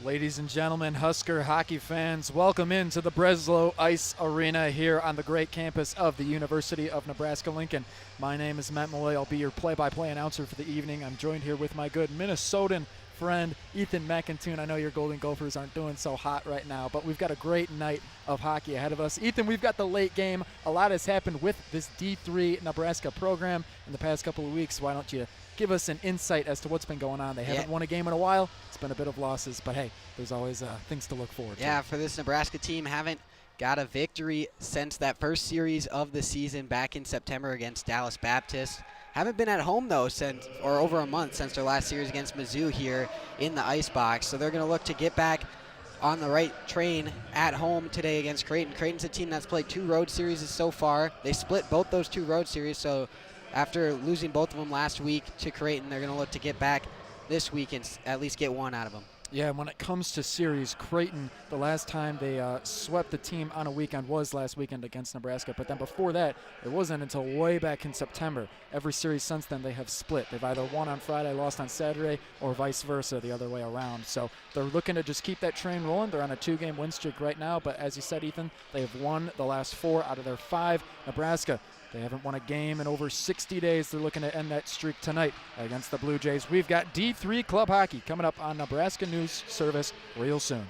Ladies and gentlemen, Husker hockey fans, welcome into the Breslow Ice Arena here on the great campus of the University of Nebraska-Lincoln. My name is Matt Malloy. I'll be your play-by-play announcer for the evening. I'm joined here with my good Minnesotan friend, Ethan McIntoon. I know your Golden Gophers aren't doing so hot right now, but we've got a great night of hockey ahead of us. Ethan, we've got the late game. A lot has happened with this D3 Nebraska program in the past couple of weeks. Why don't you give us an insight as to what's been going on? They haven't won a game in a while. It's been a bit of losses, but hey, there's always things to look forward to. Yeah, for this Nebraska team, haven't got a victory since that first series of the season back in September against Dallas Baptist. Haven't been at home, though, since over a month since their last series against Mizzou here in the Ice Box. So they're going to look to get back on the right train at home today against Creighton. Creighton's a team that's played 2 road series so far. They split both those 2 road series, so after losing both of them last week to Creighton, they're going to look to get back this week and at least get one out of them. Yeah, when it comes to series, Creighton, the last time they swept the team on a weekend was last weekend against Nebraska. But then before that, it wasn't until way back in September. Every series since then, they have split. They've either won on Friday, lost on Saturday, or vice versa, the other way around. So they're looking to just keep that train rolling. They're on a 2-game win streak right now. But as you said, Ethan, they have won the last 4 out of their 5. Nebraska, they haven't won a game in over 60 days. They're looking to end that streak tonight against the Blue Jays. We've got D3 Club Hockey coming up on Nebraska News Service real soon.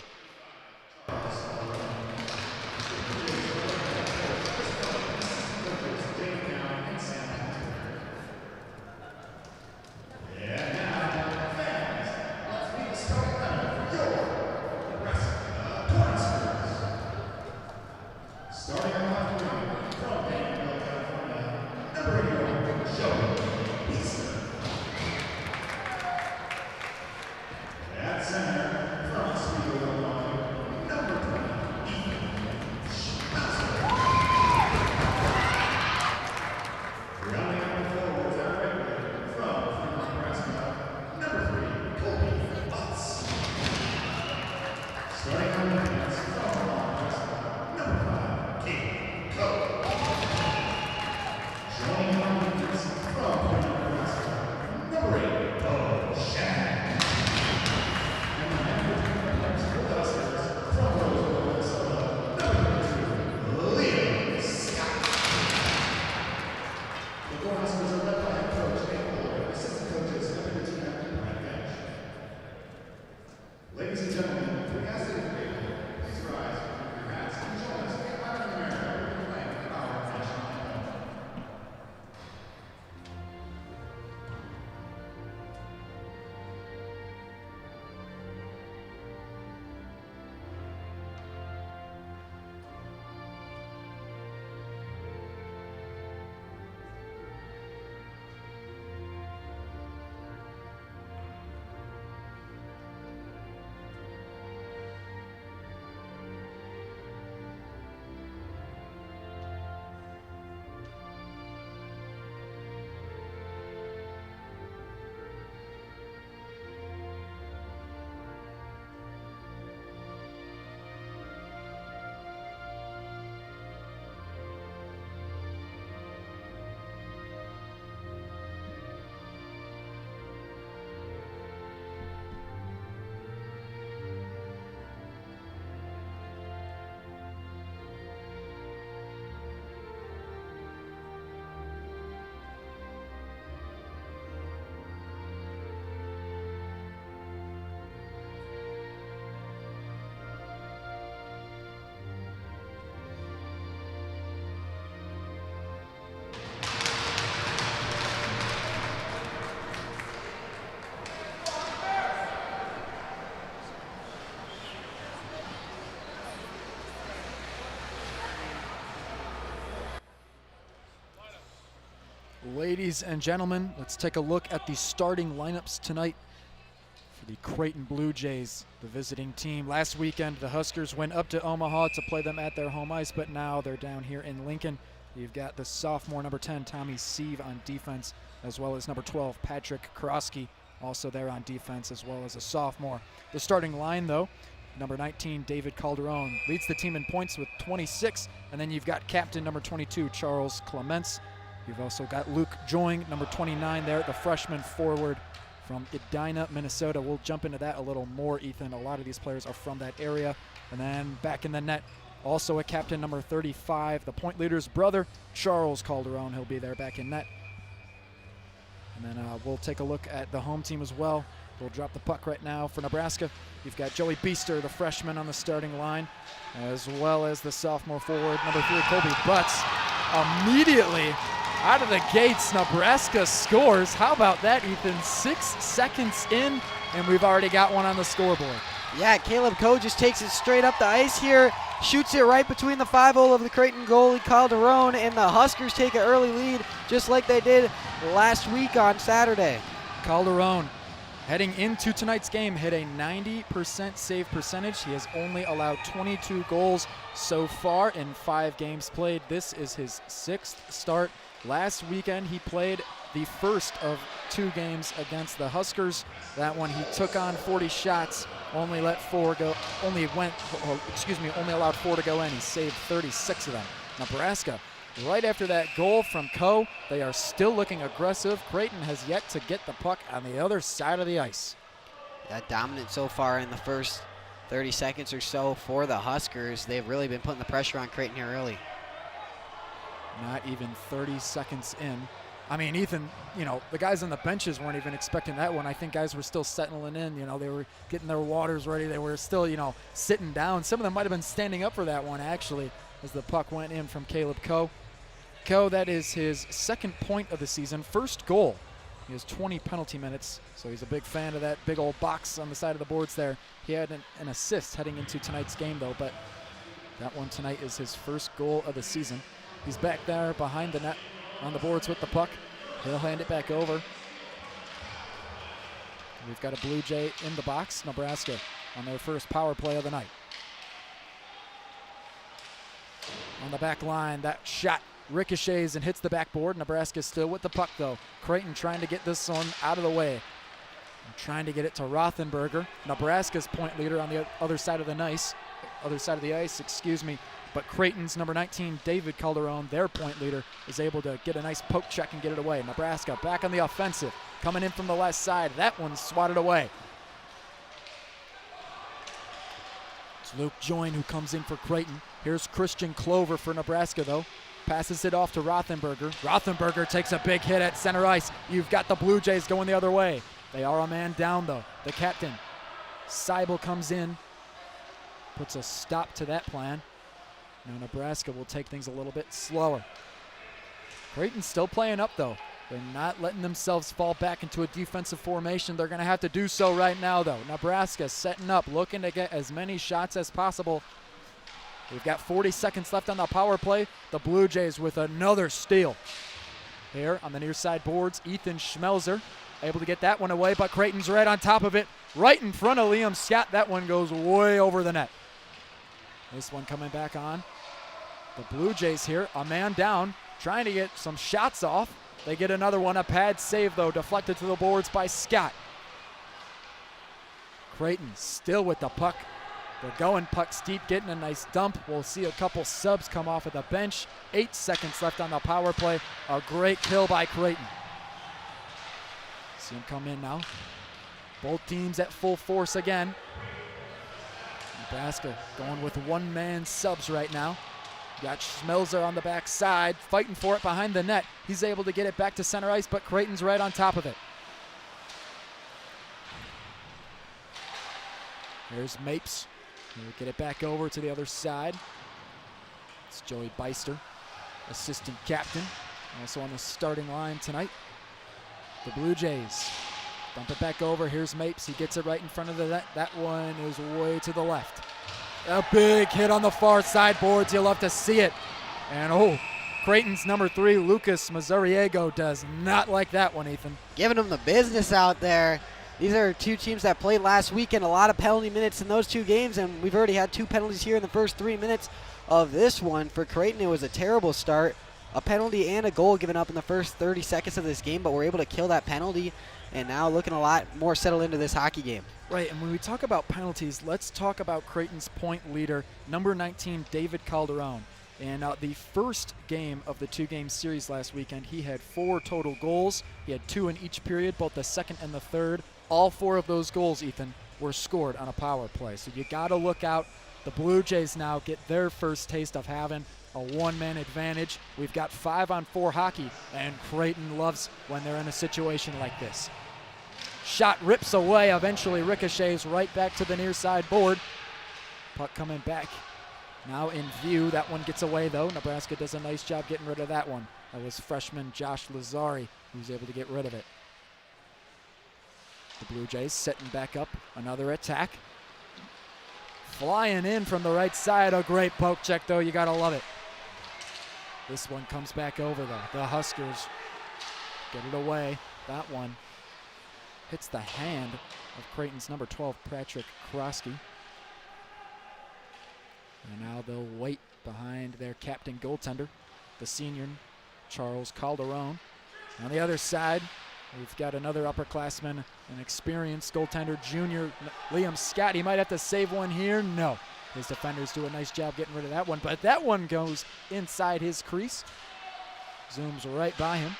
Ladies and gentlemen, let's take a look at the starting lineups tonight for the Creighton Blue Jays, the visiting team. Last weekend, the Huskers went up to Omaha to play them at their home ice, but now they're down here in Lincoln. You've got the sophomore number 10, Tommy Sieve, on defense, as well as number 12, Patrick Karosky, also there on defense, as well as a sophomore. The starting line, though, number 19, David Calderon, leads the team in points with 26, and then you've got captain number 22, Charles Clements. You've also got Luke Joing, number 29 there, the freshman forward from Edina, Minnesota. We'll jump into that a little more, Ethan. A lot of these players are from that area. And then back in the net, also a captain, number 35, the point leader's brother, Charles Calderon. He'll be there back in net. And then we'll take a look at the home team as well. We'll drop the puck right now for Nebraska. You've got Joey Beester, the freshman, on the starting line, as well as the sophomore forward, number 3, Colby Butts. Immediately out of the gates, Nebraska scores. How about that, Ethan? 6 seconds in, and we've already got one on the scoreboard. Yeah, Caleb Coe just takes it straight up the ice here, shoots it right between the 5-hole of the Creighton goalie Calderon, and the Huskers take an early lead just like they did last week on Saturday. Calderon, heading into tonight's game, hit a 90% save percentage. He has only allowed 22 goals so far in 5 games played. This is his 6th start. Last weekend, he played the first of 2 games against the Huskers. That one, he took on 40 shots, only allowed 4 to go in. He saved 36 of them. Nebraska, right after that goal from Coe, they are still looking aggressive. Creighton has yet to get the puck on the other side of the ice. Yeah, dominant so far in the first 30 seconds or so for the Huskers. They've really been putting the pressure on Creighton here early. Not even 30 seconds in. I mean, Ethan, the guys on the benches weren't even expecting that one. I think guys were still settling in. They were getting their waters ready. They were still, sitting down. Some of them might have been standing up for that one, actually, as the puck went in from Caleb Coe. Coe, that is his 2nd point of the season, 1st goal. He has 20 penalty minutes, so he's a big fan of that big old box on the side of the boards there. He had an assist heading into tonight's game, though, but that one tonight is his 1st goal of the season. He's back there behind the net on the boards with the puck. He'll hand it back over. We've got a Blue Jay in the box, Nebraska, on their first power play of the night. On the back line, that shot ricochets and hits the backboard. Nebraska still with the puck, though. Creighton trying to get this one out of the way. And trying to get it to Rothenberger, Nebraska's point leader on the other side of the ice. But Creighton's number 19, David Calderon, their point leader, is able to get a nice poke check and get it away. Nebraska back on the offensive, coming in from the left side. That one's swatted away. It's Luke Joyne who comes in for Creighton. Here's Christian Clover for Nebraska, though. Passes it off to Rothenberger. Rothenberger takes a big hit at center ice. You've got the Blue Jays going the other way. They are a man down, though. The captain, Seibel, comes in, puts a stop to that plan. Now Nebraska will take things a little bit slower. Creighton's still playing up, though. They're not letting themselves fall back into a defensive formation. They're going to have to do so right now, though. Nebraska setting up, looking to get as many shots as possible. We've got 40 seconds left on the power play. The Blue Jays with another steal. Here on the near side boards, Ethan Schmelzer able to get that one away, but Creighton's right on top of it, right in front of Liam Scott. That one goes way over the net. This one coming back on. The Blue Jays here, a man down, trying to get some shots off. They get another one, a pad save, though, deflected to the boards by Scott. Creighton still with the puck. They're going puck steep, getting a nice dump. We'll see a couple subs come off of the bench. 8 seconds left on the power play. A great kill by Creighton. See him come in now. Both teams at full force again. Nebraska going with one-man subs right now. Got Schmelzer on the backside, fighting for it behind the net. He's able to get it back to center ice, but Creighton's right on top of it. Here's Mapes. He'll get it back over to the other side. It's Joey Beister, assistant captain, also on the starting line tonight. The Blue Jays dump it back over. Here's Mapes. He gets it right in front of the net. That one is way to the left. A big hit on the far side boards. You'll love to see it. And Creighton's number 3, Lucas Mazariego, does not like that one, Ethan. Giving them the business out there. These are 2 teams that played last weekend, a lot of penalty minutes in those 2 games, and we've already had 2 penalties here in the first 3 minutes of this one. For Creighton, it was a terrible start. A penalty and a goal given up in the first 30 seconds of this game, but we're able to kill that penalty, and now looking a lot more settled into this hockey game. Right, and when we talk about penalties, let's talk about Creighton's point leader, number 19, David Calderon. In the first game of the two-game series last weekend, he had 4 total goals. He had 2 in each period, both the second and the third. All 4 of those goals, Ethan, were scored on a power play. So you got to look out. The Blue Jays now get their first taste of having a one-man advantage. We've got 5-on-4 hockey, and Creighton loves when they're in a situation like this. Shot rips away, eventually ricochets right back to the near side board. Puck coming back. Now in view. That one gets away, though. Nebraska does a nice job getting rid of that one. That was freshman Josh Lazari who was able to get rid of it. The Blue Jays setting back up. Another attack. Flying in from the right side. A great poke check, though. You got to love it. This one comes back over, though. The Huskers get it away. That one hits the hand of Creighton's number 12, Patrick Krosky. And now they'll wait behind their captain goaltender, the senior Charles Calderon. On the other side, we've got another upperclassman, an experienced goaltender, junior Liam Scott. He might have to save one here. No. His defenders do a nice job getting rid of that one, but that one goes inside his crease. Zooms right by him.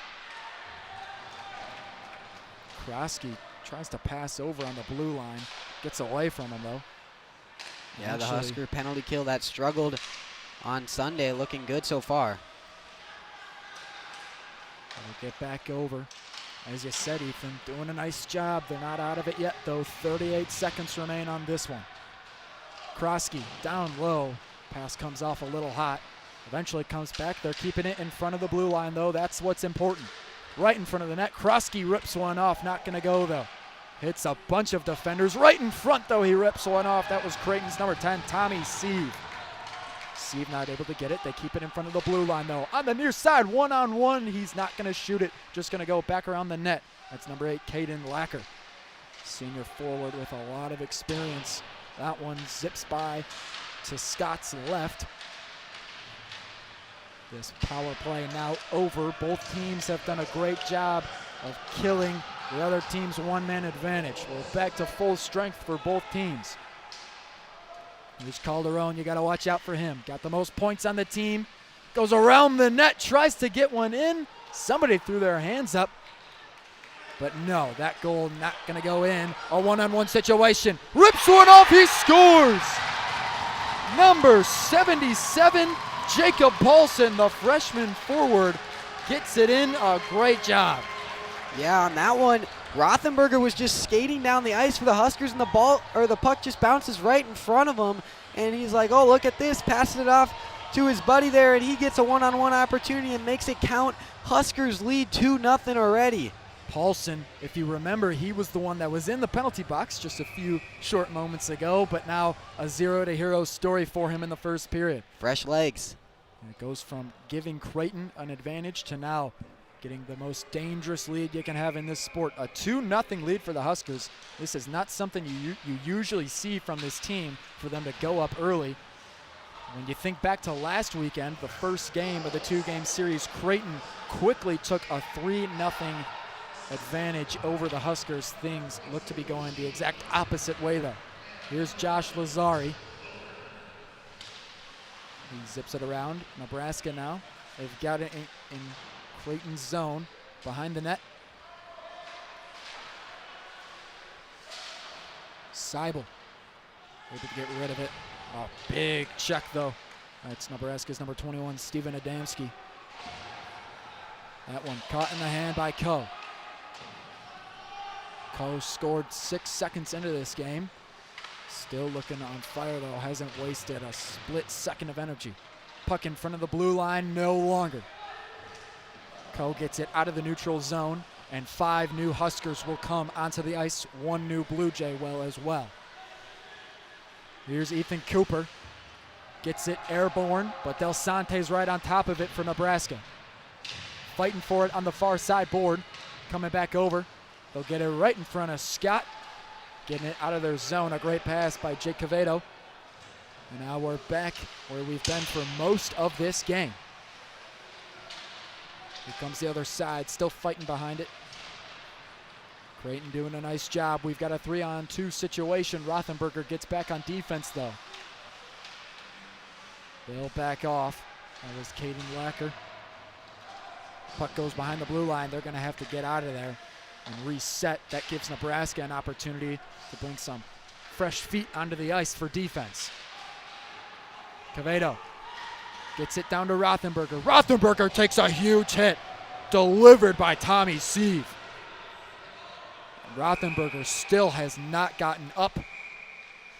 Krosky tries to pass over on the blue line. Gets away from him, though. Yeah, the Husker penalty kill that struggled on Sunday, looking good so far. They'll get back over. As you said, Ethan, doing a nice job. They're not out of it yet, though. 38 seconds remain on this one. Krosky down low. Pass comes off a little hot. Eventually comes back. They're keeping it in front of the blue line, though. That's what's important. Right in front of the net. Krosky rips one off. Not going to go, though. Hits a bunch of defenders. Right in front, though, he rips one off. That was Creighton's number 10, Tommy Sieve. Sieve not able to get it. They keep it in front of the blue line, though. On the near side, one-on-one. He's not going to shoot it. Just going to go back around the net. That's number 8, Caden Lacker. Senior forward with a lot of experience. That one zips by to Scott's left. This power play now over. Both teams have done a great job of killing the other team's one-man advantage. We're back to full strength for both teams. Here's Calderon. You got to watch out for him. Got the most points on the team. Goes around the net. Tries to get one in. Somebody threw their hands up. But no, that goal not going to go in. A one-on-one situation. Rips one off. He scores. Number 77, Jacob Paulson, the freshman forward, gets it in. A great job. Yeah, on that one, Rothenberger was just skating down the ice for the Huskers, and the puck just bounces right in front of him. And he's like, oh, look at this, passes it off to his buddy there, and he gets a one-on-one opportunity and makes it count. Huskers lead 2-0 already. Paulson, if you remember, he was the one that was in the penalty box just a few short moments ago, but now a 0-to-hero story for him in the first period. Fresh legs. And it goes from giving Creighton an advantage to now getting the most dangerous lead you can have in this sport. A 2-0 lead for the Huskers. This is not something you usually see from this team, for them to go up early. When you think back to last weekend, the first game of the two-game series, Creighton quickly took a 3-0 advantage over the Huskers. Things look to be going the exact opposite way, though. Here's Josh Lazari. He zips it around. Nebraska now. They've got it in Creighton's zone behind the net. Seibel able to get rid of it. A big check, though. That's Nebraska's number 21, Steven Adamski. That one caught in the hand by Coe. Coe scored 6 seconds into this game. Still looking on fire, though. Hasn't wasted a split second of energy. Puck in front of the blue line, no longer. Coe gets it out of the neutral zone, and 5 new Huskers will come onto the ice. 1 new Blue Jay as well. Here's Ethan Cooper. Gets it airborne, but Del Sante's right on top of it for Nebraska. Fighting for it on the far side board. Coming back over. They'll get it right in front of Scott. Getting it out of their zone. A great pass by Jake Cavedo. And now we're back where we've been for most of this game. Here comes the other side, still fighting behind it. Creighton doing a nice job. We've got a 3-on-2 situation. Rothenberger gets back on defense, though. They'll back off. That was Caden Lacker. Puck goes behind the blue line. They're going to have to get out of there and reset. That gives Nebraska an opportunity to bring some fresh feet onto the ice for defense. Quevedo gets it down to Rothenberger. Rothenberger takes a huge hit, delivered by Tommy Sieve. Rothenberger still has not gotten up.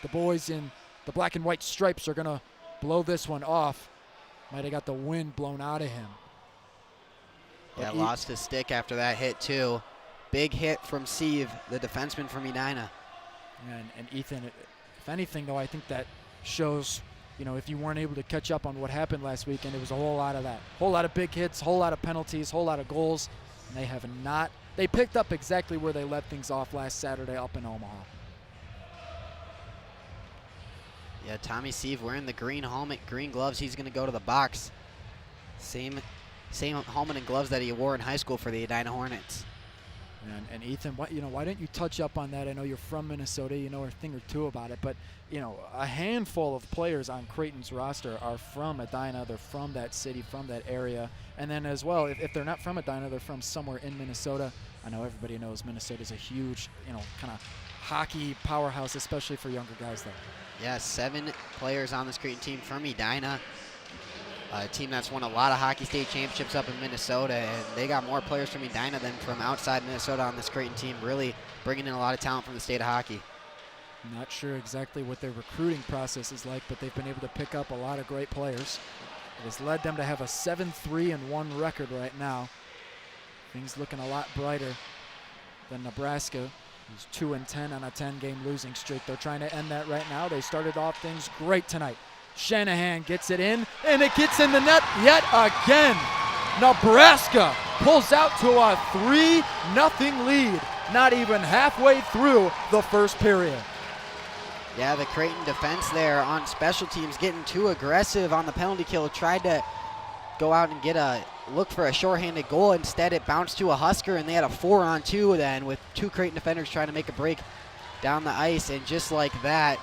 The boys in the black and white stripes are going to blow this one off. Might have got the wind blown out of him. Yeah, lost his stick after that hit too. Big hit from Sieve, the defenseman from Edina. And Ethan, if anything though, I think that shows, if you weren't able to catch up on what happened last weekend, it was a whole lot of that. Whole lot of big hits, whole lot of penalties, whole lot of goals. And they have not. They picked up exactly where they left things off last Saturday up in Omaha. Yeah, Tommy Sieve wearing the green helmet, green gloves. He's going to go to the box. Same helmet and gloves that he wore in high school for the Edina Hornets. And Ethan, why didn't you touch up on that? I know you're from Minnesota, you know a thing or two about it, but a handful of players on Creighton's roster are from Edina. They're from that city, from that area, and then as well, if they're not from Edina, they're from somewhere in Minnesota. I know everybody knows Minnesota's a huge, kind of hockey powerhouse, especially for younger guys there. Yeah, 7 players on this Creighton team from Edina. A team that's won a lot of hockey state championships up in Minnesota, and they got more players from Edina than from outside Minnesota on this Creighton team, really bringing in a lot of talent from the state of hockey. Not sure exactly what their recruiting process is like, but they've been able to pick up a lot of great players. It has led them to have a 7-3-1 record right now. Things looking a lot brighter than Nebraska, who's 2-10 on a 10-game losing streak. They're trying to end that right now. They started off things great tonight. Shanahan gets it in, and it gets in the net yet again. Nebraska pulls out to a 3-0 lead, not even halfway through the first period. Yeah, the Creighton defense there on special teams getting too aggressive on the penalty kill. Tried to go out and look for a shorthanded goal. Instead, it bounced to a Husker, and they had a 4-on-2 then with 2 Creighton defenders trying to make a break down the ice. And just like that,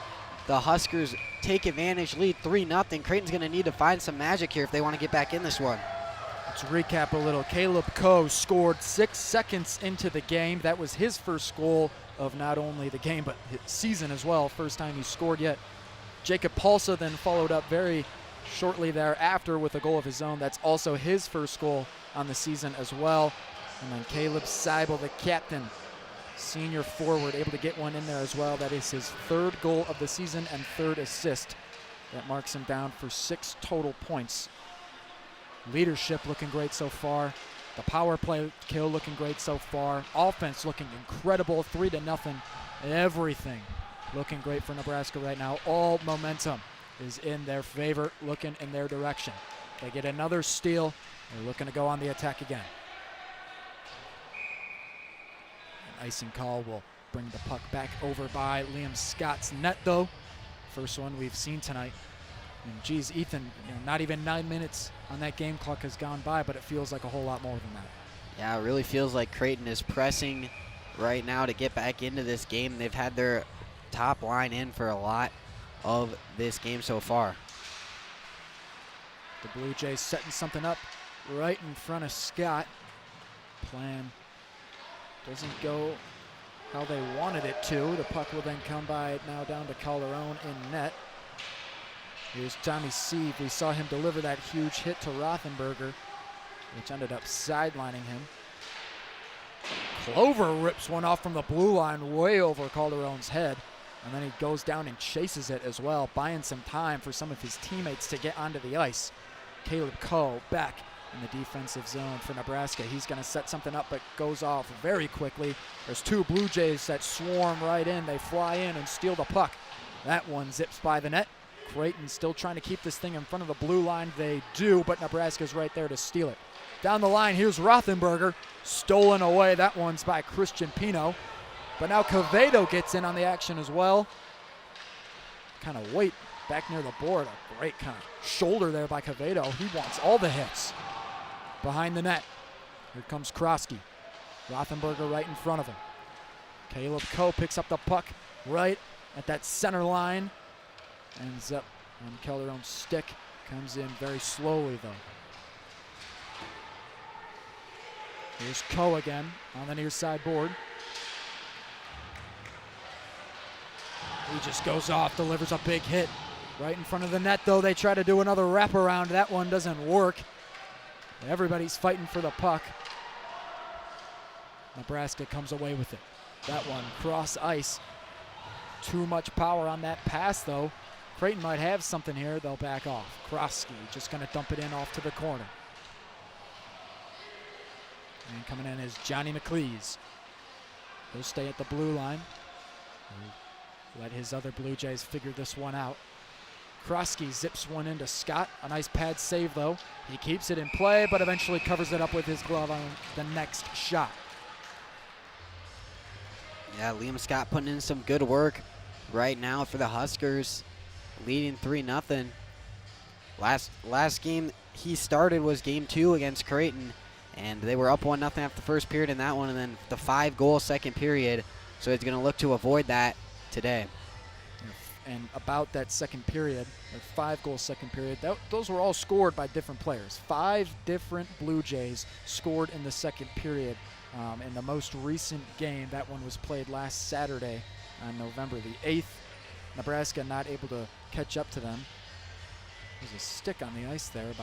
the Huskers take advantage, lead 3-0. Creighton's going to need to find some magic here if they want to get back in this one. Let's recap a little. Caleb Coe scored 6 seconds into the game. That was his first goal of not only the game but his season as well. First time he scored yet. Jacob Palsa then followed up very shortly thereafter with a goal of his own. That's also his first goal on the season as well. And then Caleb Seibel, the captain, senior forward, able to get one in there as well. That is his 3rd goal of the season and 3rd assist. That marks him down for 6 total points. Leadership looking great so far. The power play kill looking great so far. Offense looking incredible, 3-0. Everything looking great for Nebraska right now. All momentum is in their favor, looking in their direction. They get another steal. They're looking to go on the attack again. An icing call will bring the puck back over by Liam Scott's net, though. First one we've seen tonight. And geez, Ethan, not even 9 minutes on that game clock has gone by, but it feels like a whole lot more than that. Yeah, it really feels like Creighton is pressing right now to get back into this game. They've had their top line in for a lot of this game so far. The Blue Jays setting something up right in front of Scott. Plan doesn't go how they wanted it to. The puck will then come by now down to Calderon in net. Here's Tommy Sieve. We saw him deliver that huge hit to Rothenberger, which ended up sidelining him. Clover rips one off from the blue line way over Calderon's head, and then he goes down and chases it as well, buying some time for some of his teammates to get onto the ice. Caleb Coe back in the defensive zone for Nebraska. He's going to set something up, but goes off very quickly. There's 2 Blue Jays that swarm right in. They fly in and steal the puck. That one zips by the net. Creighton still trying to keep this thing in front of the blue line. They do, but Nebraska's right there to steal it. Down the line, here's Rothenberger. Stolen away. That one's by Christian Pino. But now Quevedo gets in on the action as well. Kind of weight back near the board. A great kind of shoulder there by Quevedo. He wants all the hits. Behind the net, here comes Krosky. Rothenberger right in front of him. Caleb Coe picks up the puck right at that center line. Ends up on Calderon's stick. Comes in very slowly, though. Here's Ko again on the near side board. He just goes off, delivers a big hit right in front of the net, though. They try to do another wraparound. That one doesn't work. Everybody's fighting for the puck. Nebraska comes away with it. That one cross ice. Too much power on that pass, though. Creighton might have something here. They'll back off. Krosky just going to dump it in off to the corner. And coming in is Johnny McLeese. He'll stay at the blue line. He'll let his other Blue Jays figure this one out. Krosky zips one into Scott. A nice pad save, though. He keeps it in play, but eventually covers it up with his glove on the next shot. Yeah, Liam Scott putting in some good work right now for the Huskers, leading 3-0. Last game he started was game 2 against Creighton, and they were up 1-0 after the first period in that one, and then the 5-goal second period. So he's going to look to avoid that today. And about that second period, or 5-goal second period, those were all scored by different players. 5 different Blue Jays scored in the second period. In the most recent game, that one was played last Saturday on November the 8th. Nebraska not able to catch up to them. There's a stick on the ice there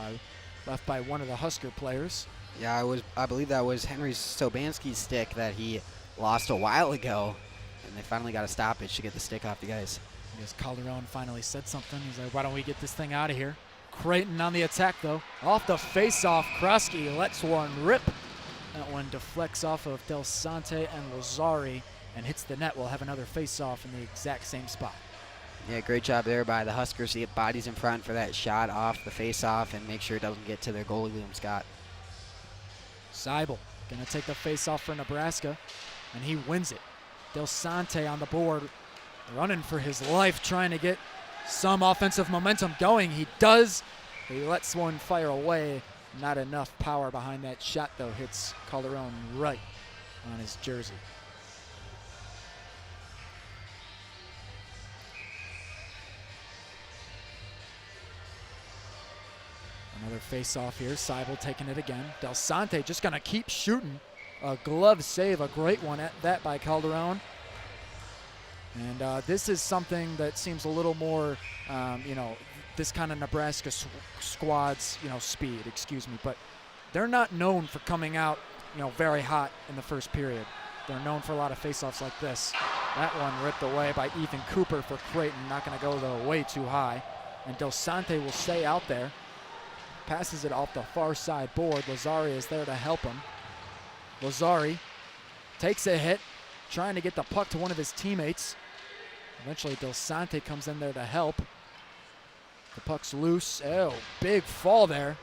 left by one of the Husker players. Yeah, I believe that was Henry Sobanski's stick that he lost a while ago, and they finally got a stoppage to get the stick off the ice. I guess Calderon finally said something. He's like, why don't we get this thing out of here? Creighton on the attack, though. Off the face-off, Krosky lets one rip. That one deflects off of Del Sante and Lazari and hits the net. We'll have another face-off in the exact same spot. Yeah, great job there by the Huskers to get bodies in front for that shot off the face-off and make sure it doesn't get to their goalie, Liam Scott. Seibel going to take the face-off for Nebraska, and he wins it. Del Sante on the board, running for his life, trying to get some offensive momentum going. He does. He lets one fire away. Not enough power behind that shot, though. Hits Calderon right on his jersey. Another face-off here. Seibel taking it again. Del Sante just going to keep shooting. A glove save, a great one at that by Calderon. And this is something that seems a little more, this kind of Nebraska squad's, speed, but they're not known for coming out, very hot in the first period. They're known for a lot of faceoffs like this. That one ripped away by Ethan Cooper for Creighton, not going to go though way too high. And Del Sante will stay out there. Passes it off the far side board. Lazari is there to help him. Lazari takes a hit, trying to get the puck to one of his teammates. Eventually Del Sante comes in there to help. The puck's loose. Oh, big fall there.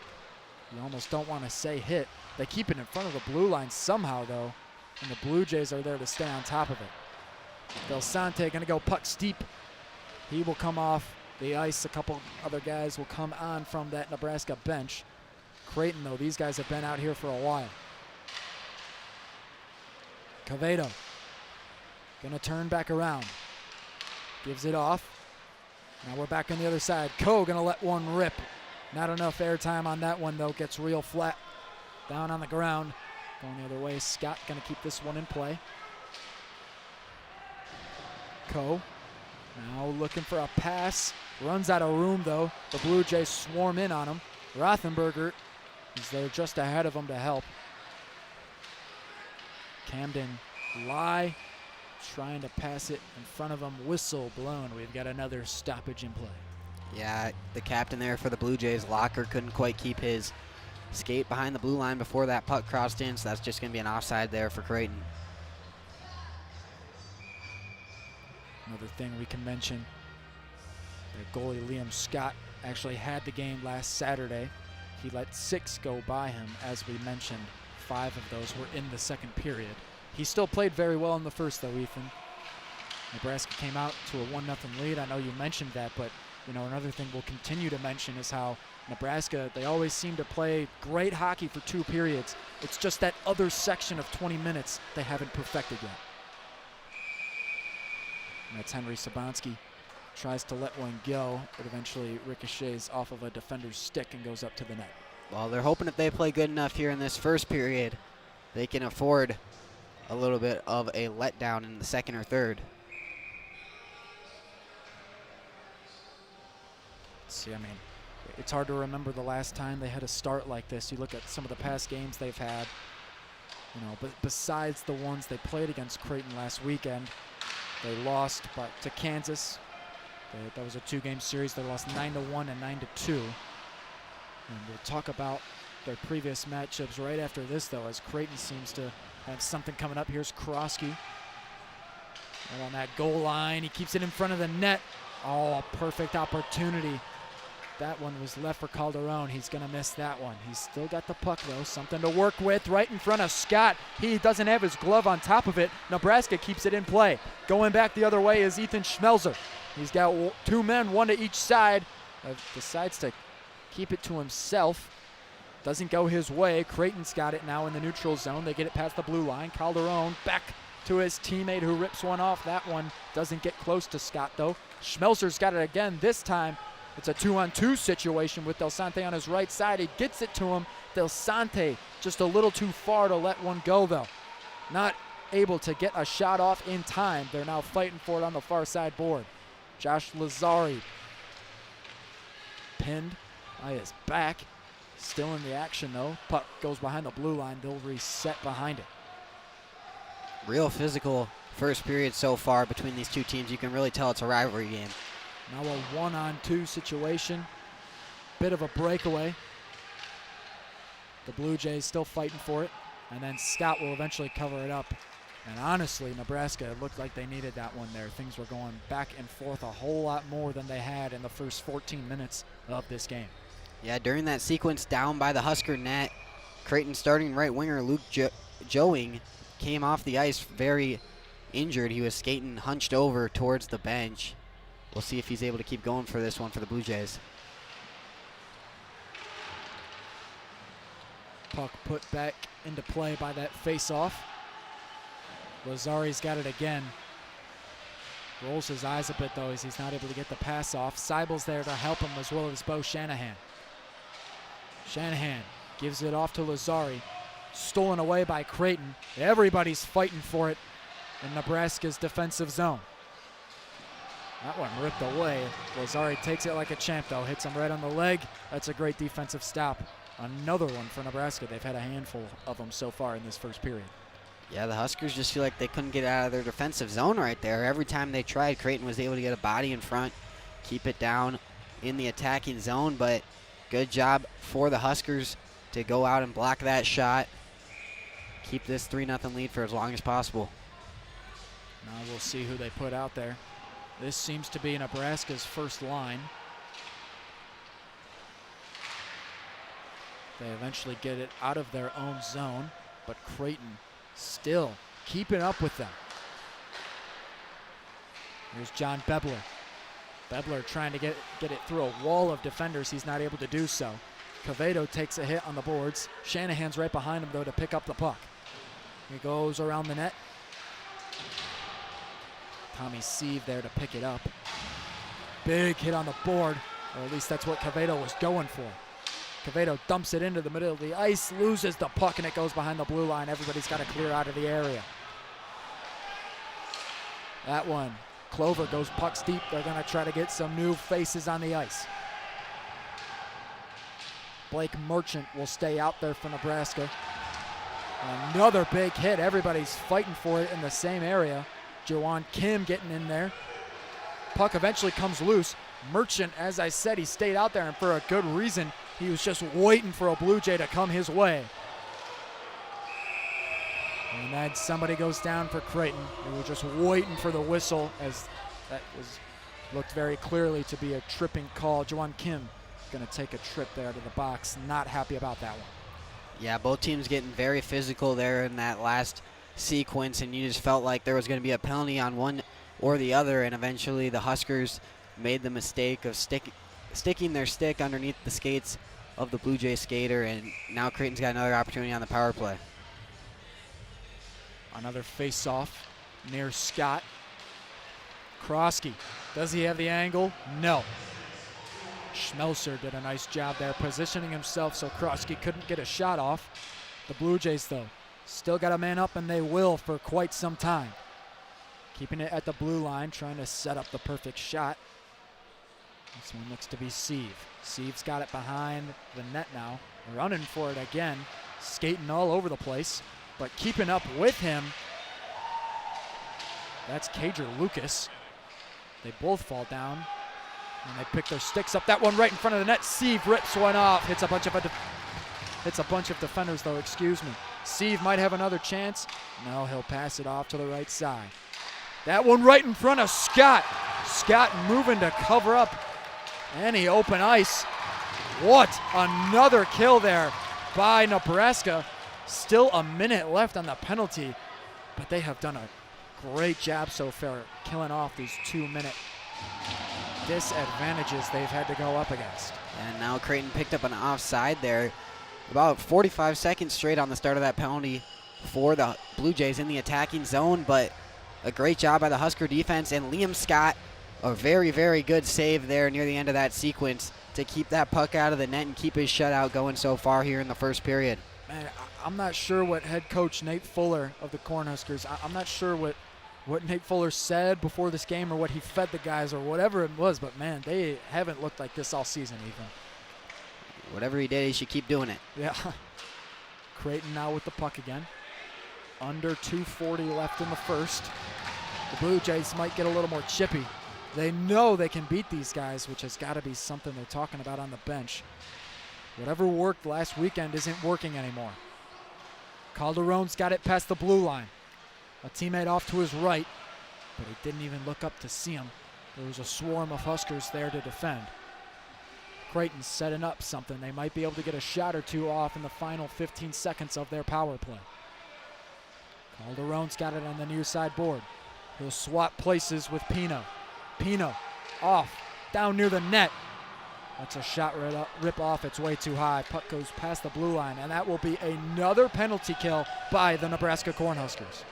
You almost don't want to say hit. They keep it in front of the blue line somehow, though, and the Blue Jays are there to stay on top of it. Del Sante going to go puck steep. He will come off the ice. A couple other guys will come on from that Nebraska bench. Creighton, though, these guys have been out here for a while. Cavedo going to turn back around. Gives it off. Now we're back on the other side. Ko going to let one rip. Not enough airtime on that one, though. Gets real flat down on the ground. Going the other way. Scott going to keep this one in play. Ko now looking for a pass. Runs out of room, though. The Blue Jays swarm in on him. Rothenberger is there just ahead of him to help. Camden Lai trying to pass it in front of him. Whistle blown. We've got another stoppage in play. Yeah, the captain there for the Blue Jays, Locker, couldn't quite keep his skate behind the blue line before that puck crossed in, so that's just going to be an offside there for Creighton. Another thing we can mention, the goalie Liam Scott actually had the game last Saturday. He let 6 go by him, as we mentioned. 5 of those were in the second period. He still played very well in the first, though, Ethan. Nebraska came out to a 1-0 lead. I know you mentioned that, but another thing we'll continue to mention is how Nebraska, they always seem to play great hockey for 2 periods. It's just that other section of 20 minutes they haven't perfected yet. And that's Henry Sabanski tries to let one go. It eventually ricochets off of a defender's stick and goes up to the net. Well, they're hoping if they play good enough here in this first period, they can afford a little bit of a letdown in the second or third. See, I mean, it's hard to remember the last time they had a start like this. You look at some of the past games they've had, you know, but besides the ones they played against Creighton last weekend, they lost to Kansas. That was a 2-game series. They lost 9-1 and 9-2. And we'll talk about their previous matchups right after this, though, as Creighton seems to have something coming up. Here's Krosky. Right on that goal line. He keeps it in front of the net. Oh, perfect opportunity. That one was left for Calderon. He's going to miss that one. He's still got the puck, though. Something to work with right in front of Scott. He doesn't have his glove on top of it. Nebraska keeps it in play. Going back the other way is Ethan Schmelzer. He's got 2 men, 1 to each side. Decides to keep it to himself. Doesn't go his way. Creighton's got it now in the neutral zone. They get it past the blue line. Calderon back to his teammate who rips one off. That one doesn't get close to Scott, though. Schmelzer's got it again. This time it's a 2-on-2 situation with Del Sante on his right side. He gets it to him. Del Sante just a little too far to let one go, though. Not able to get a shot off in time. They're now fighting for it on the far side board. Josh Lazari pinned by his back. Still in the action, though. Puck goes behind the blue line. They'll reset behind it. Real physical first period so far between these two teams. You can really tell it's a rivalry game. Now a 1-on-2 situation. Bit of a breakaway. The Blue Jays still fighting for it. And then Scott will eventually cover it up. And honestly, Nebraska, it looked like they needed that one there. Things were going back and forth a whole lot more than they had in the first 14 minutes of this game. Yeah, during that sequence down by the Husker net, Creighton starting right winger Luke Joing came off the ice very injured. He was skating hunched over towards the bench. We'll see if he's able to keep going for this one for the Blue Jays. Puck put back into play by that face-off. Lazari's got it again. Rolls his eyes a bit, though, as he's not able to get the pass off. Seibel's there to help him, as well as Bo Shanahan. Shanahan gives it off to Lazari. Stolen away by Creighton. Everybody's fighting for it in Nebraska's defensive zone. That one ripped away. Lazari takes it like a champ, though. Hits him right on the leg. That's a great defensive stop. Another one for Nebraska. They've had a handful of them so far in this first period. Yeah, the Huskers just feel like they couldn't get out of their defensive zone right there. Every time they tried, Creighton was able to get a body in front, keep it down in the attacking zone, but good job for the Huskers to go out and block that shot, keep this 3-0 lead for as long as possible. Now we'll see who they put out there. This seems to be Nebraska's first line. They eventually get it out of their own zone, but Creighton still keeping up with them. Here's John Bebler. Bebler trying to get it through a wall of defenders. He's not able to do so. Cavedo takes a hit on the boards. Shanahan's right behind him, though, to pick up the puck. He goes around the net. Tommy Sieve there to pick it up. Big hit on the board, or at least that's what Cavedo was going for. Cavedo dumps it into the middle of the ice, loses the puck, and it goes behind the blue line. Everybody's got to clear out of the area. That one, Clover goes pucks deep. They're going to try to get some new faces on the ice. Blake Merchant will stay out there for Nebraska. Another big hit. Everybody's fighting for it in the same area. Jawan Kim getting in there. Puck eventually comes loose. Merchant, as I said, he stayed out there, and for a good reason. He was just waiting for a Blue Jay to come his way. And then somebody goes down for Creighton. They were just waiting for the whistle, as that looked very clearly to be a tripping call. Jawan Kim going to take a trip there to the box. Not happy about that one. Yeah, both teams getting very physical there in that last sequence, and you just felt like there was going to be a penalty on one or the other, and eventually the Huskers made the mistake of sticking their stick underneath the skates of the Blue Jay skater, and now Creighton's got another opportunity on the power play. Another face-off near Scott. Krosky Does he have the angle? No. Schmelzer did a nice job there positioning himself so Krosky couldn't get a shot off. The Blue Jays, though, still got a man up, and they will for quite some time. Keeping it at the blue line, trying to set up the perfect shot. This one looks to be Sieve. Sieve's got it behind the net now. Running for it again. Skating all over the place. But keeping up with him, that's Cager Lucas. They both fall down. And they pick their sticks up. That one right in front of the net. Sieve rips one off. Hits a bunch of defenders, though, excuse me. Sieve might have another chance. No, he'll pass it off to the right side. That one right in front of Scott. Scott moving to cover up any open ice. What another kill there by Nebraska. Still a minute left on the penalty, but they have done a great job so far killing off these 2-minute disadvantages they've had to go up against. And now Creighton picked up an offside there. About 45 seconds straight on the start of that penalty for the Blue Jays in the attacking zone, but a great job by the Husker defense, and Liam Scott, a very, very good save there near the end of that sequence to keep that puck out of the net and keep his shutout going so far here in the first period. Man, I'm not sure what head coach Nate Fuller of the Cornhuskers, I'm not sure what Nate Fuller said before this game or what he fed the guys or whatever it was, but man, they haven't looked like this all season even. Whatever he did, he should keep doing it. Yeah. Creighton now with the puck again. Under 2:40 left in the first. The Blue Jays might get a little more chippy. They know they can beat these guys, which has got to be something they're talking about on the bench. Whatever worked last weekend isn't working anymore. Calderon's got it past the blue line. A teammate off to his right, but he didn't even look up to see him. There was a swarm of Huskers there to defend. Creighton's setting up something. They might be able to get a shot or two off in the final 15 seconds of their power play. Calderon's got it on the near side board. He'll swap places with Pino. Pino off, down near the net. That's a shot rip off. It's way too high. Puck goes past the blue line, and that will be another penalty kill by the Nebraska Cornhuskers.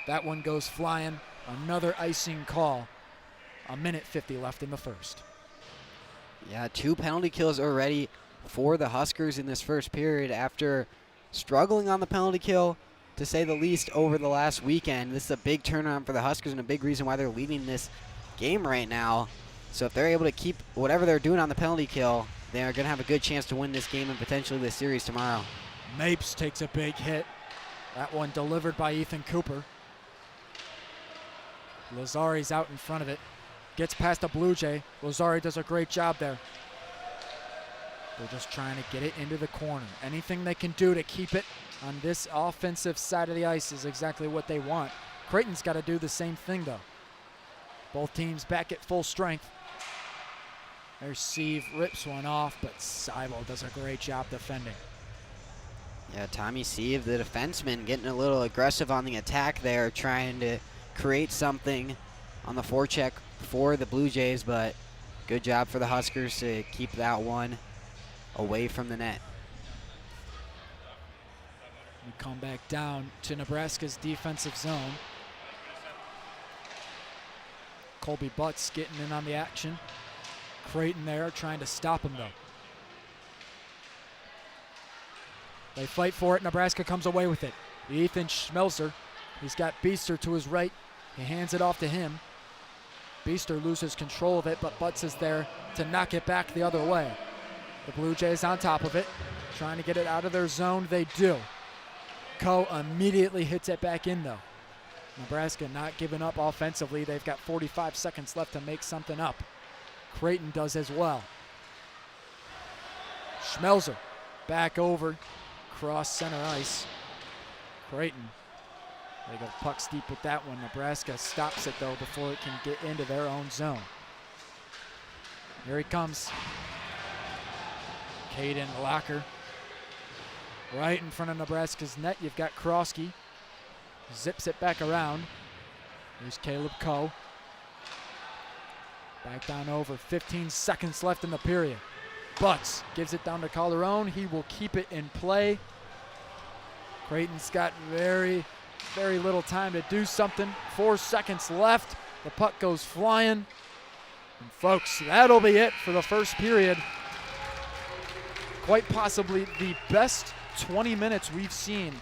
That one goes flying. Another icing call. 1:50 left in the first. Yeah, 2 penalty kills already for the Huskers in this first period after struggling on the penalty kill, to say the least, over the last weekend. This is a big turnaround for the Huskers and a big reason why they're leading this game right now. So if they're able to keep whatever they're doing on the penalty kill, they're going to have a good chance to win this game and potentially this series tomorrow. Mapes takes a big hit. That one delivered by Ethan Cooper. Lazari's out in front of it. Gets past the Blue Jay. Lazari does a great job there. They're just trying to get it into the corner. Anything they can do to keep it on this offensive side of the ice is exactly what they want. Creighton's got to do the same thing, though. Both teams back at full strength. There's Sieve, rips one off, but Seibel does a great job defending. Yeah, Tommy Sieve, the defenseman, getting a little aggressive on the attack there, trying to create something on the forecheck for the Blue Jays, but good job for the Huskers to keep that one away from the net. We come back down to Nebraska's defensive zone. Colby Butts getting in on the action. Creighton there trying to stop him, though. They fight for it. Nebraska comes away with it. Ethan Schmelzer, he's got Beester to his right. He hands it off to him. Beester loses control of it, but Butts is there to knock it back the other way. The Blue Jays on top of it, trying to get it out of their zone. They do. Coe immediately hits it back in, though. Nebraska not giving up offensively. They've got 45 seconds left to make something up. Creighton does as well. Schmelzer back over, cross center ice. Creighton, they go puck deep with that one. Nebraska stops it, though, before it can get into their own zone. Here he comes. Caden Locker. Right in front of Nebraska's net, you've got Krosky. Zips it back around. Here's Caleb Coe. Back down over. 15 seconds left in the period. Butts gives it down to Calderon. He will keep it in play. Creighton's got very, very little time to do something. 4 seconds left. The puck goes flying. And folks, that'll be it for the first period. Quite possibly the best 20 minutes we've seen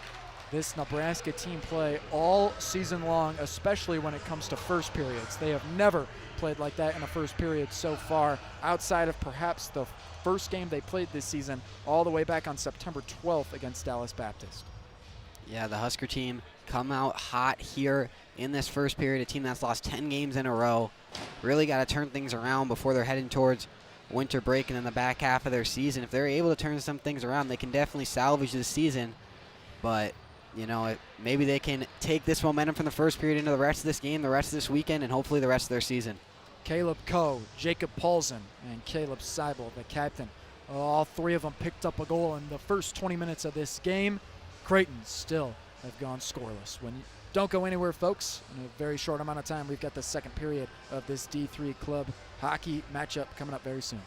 this Nebraska team play all season long, especially when it comes to first periods. They have never played like that in a first period so far, outside of perhaps the first game they played this season all the way back on September 12th against Dallas Baptist. Yeah, the Husker team come out hot here in this first period, a team that's lost 10 games in a row. Really got to turn things around before they're heading towards winter break and then the back half of their season. If they're able to turn some things around, they can definitely salvage this season. But, you know, maybe they can take this momentum from the first period into the rest of this game, the rest of this weekend, and hopefully the rest of their season. Caleb Coe, Jacob Paulsen, and Caleb Seibel, the captain. All three of them picked up a goal in the first 20 minutes of this game. Creighton still have gone scoreless. Don't go anywhere, folks. In a very short amount of time, we've got the second period of this D3 club hockey matchup coming up very soon.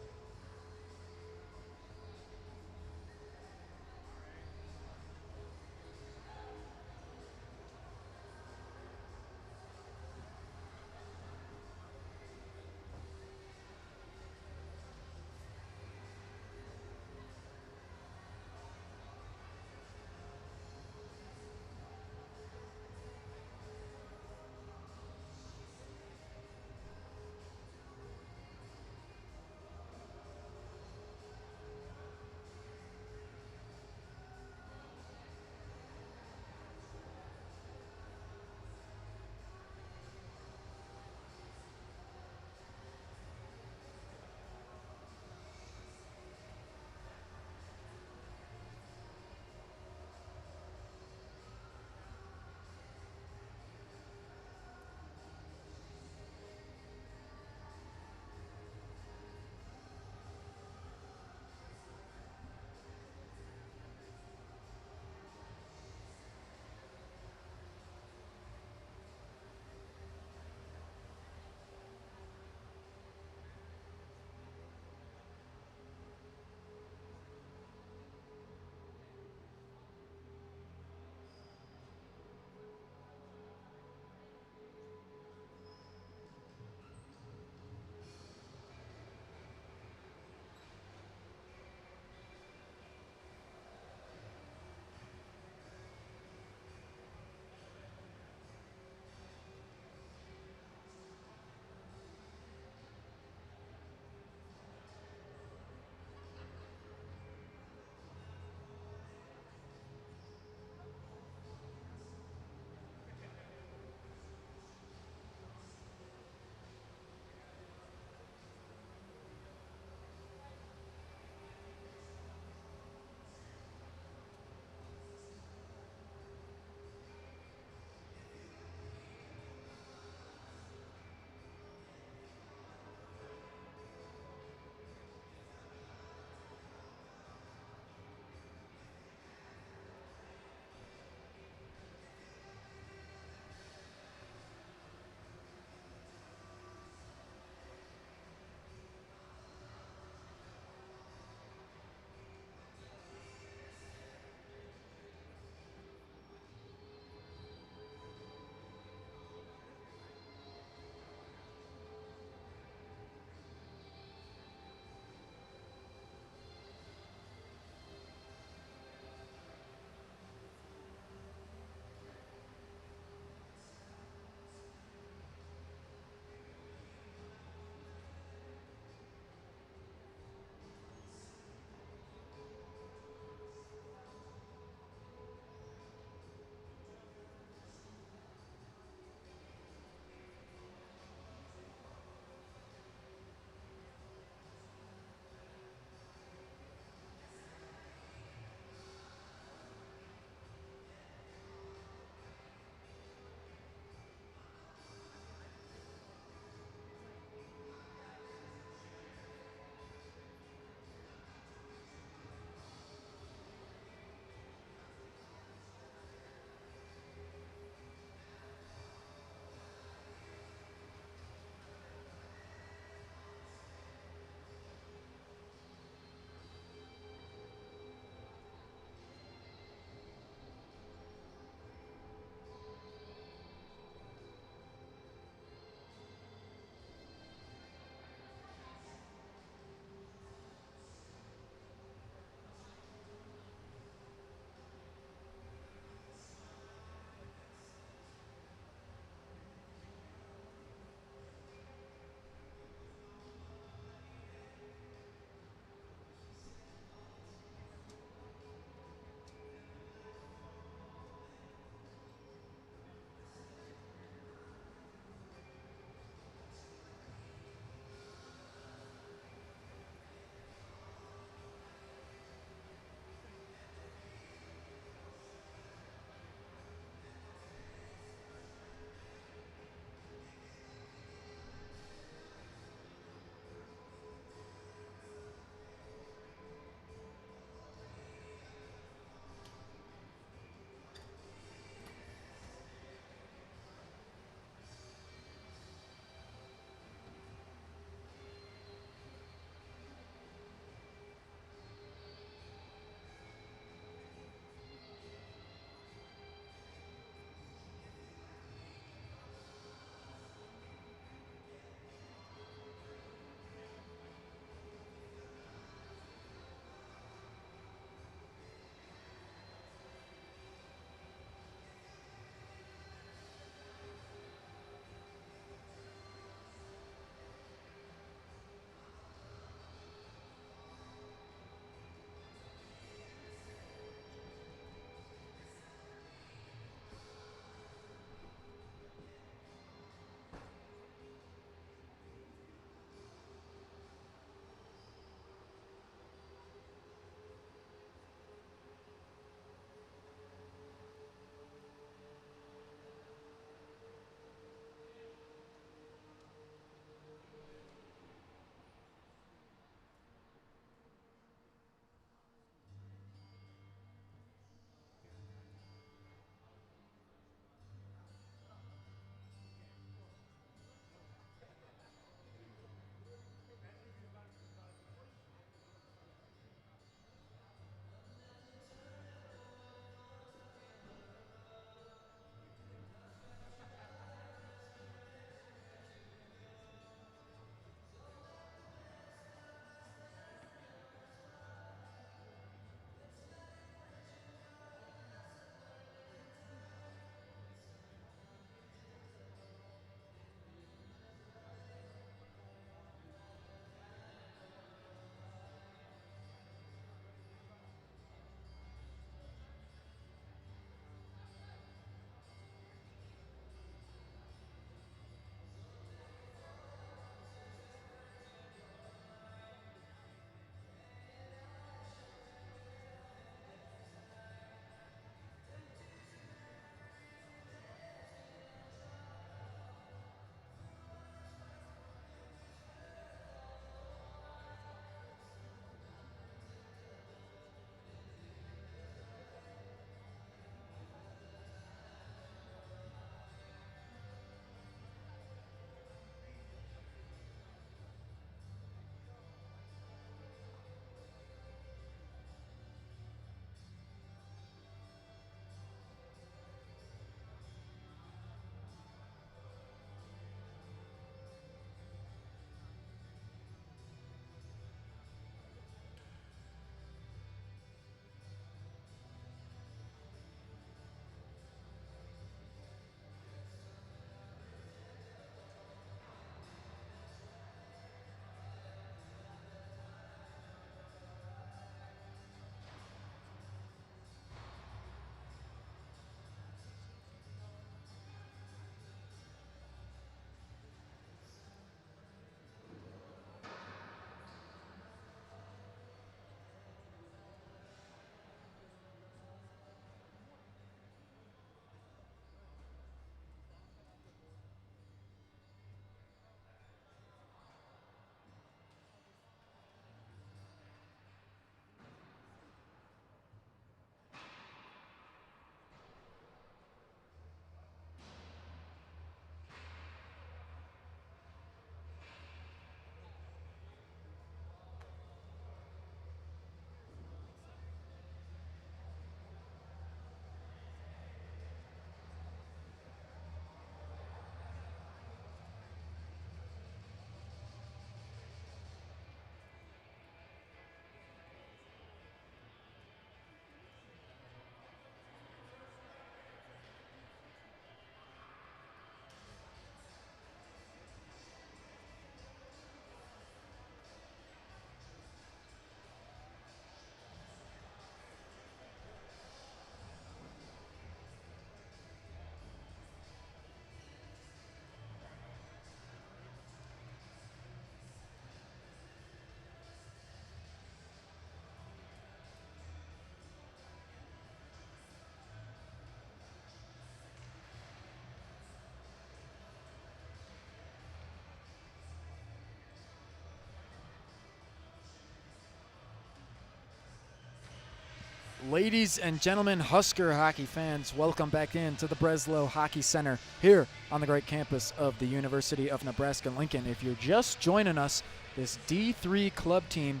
Ladies and gentlemen, Husker hockey fans, welcome back into the Breslow Hockey Center here on the great campus of the University of Nebraska-Lincoln. If you're just joining us, this D3 club team,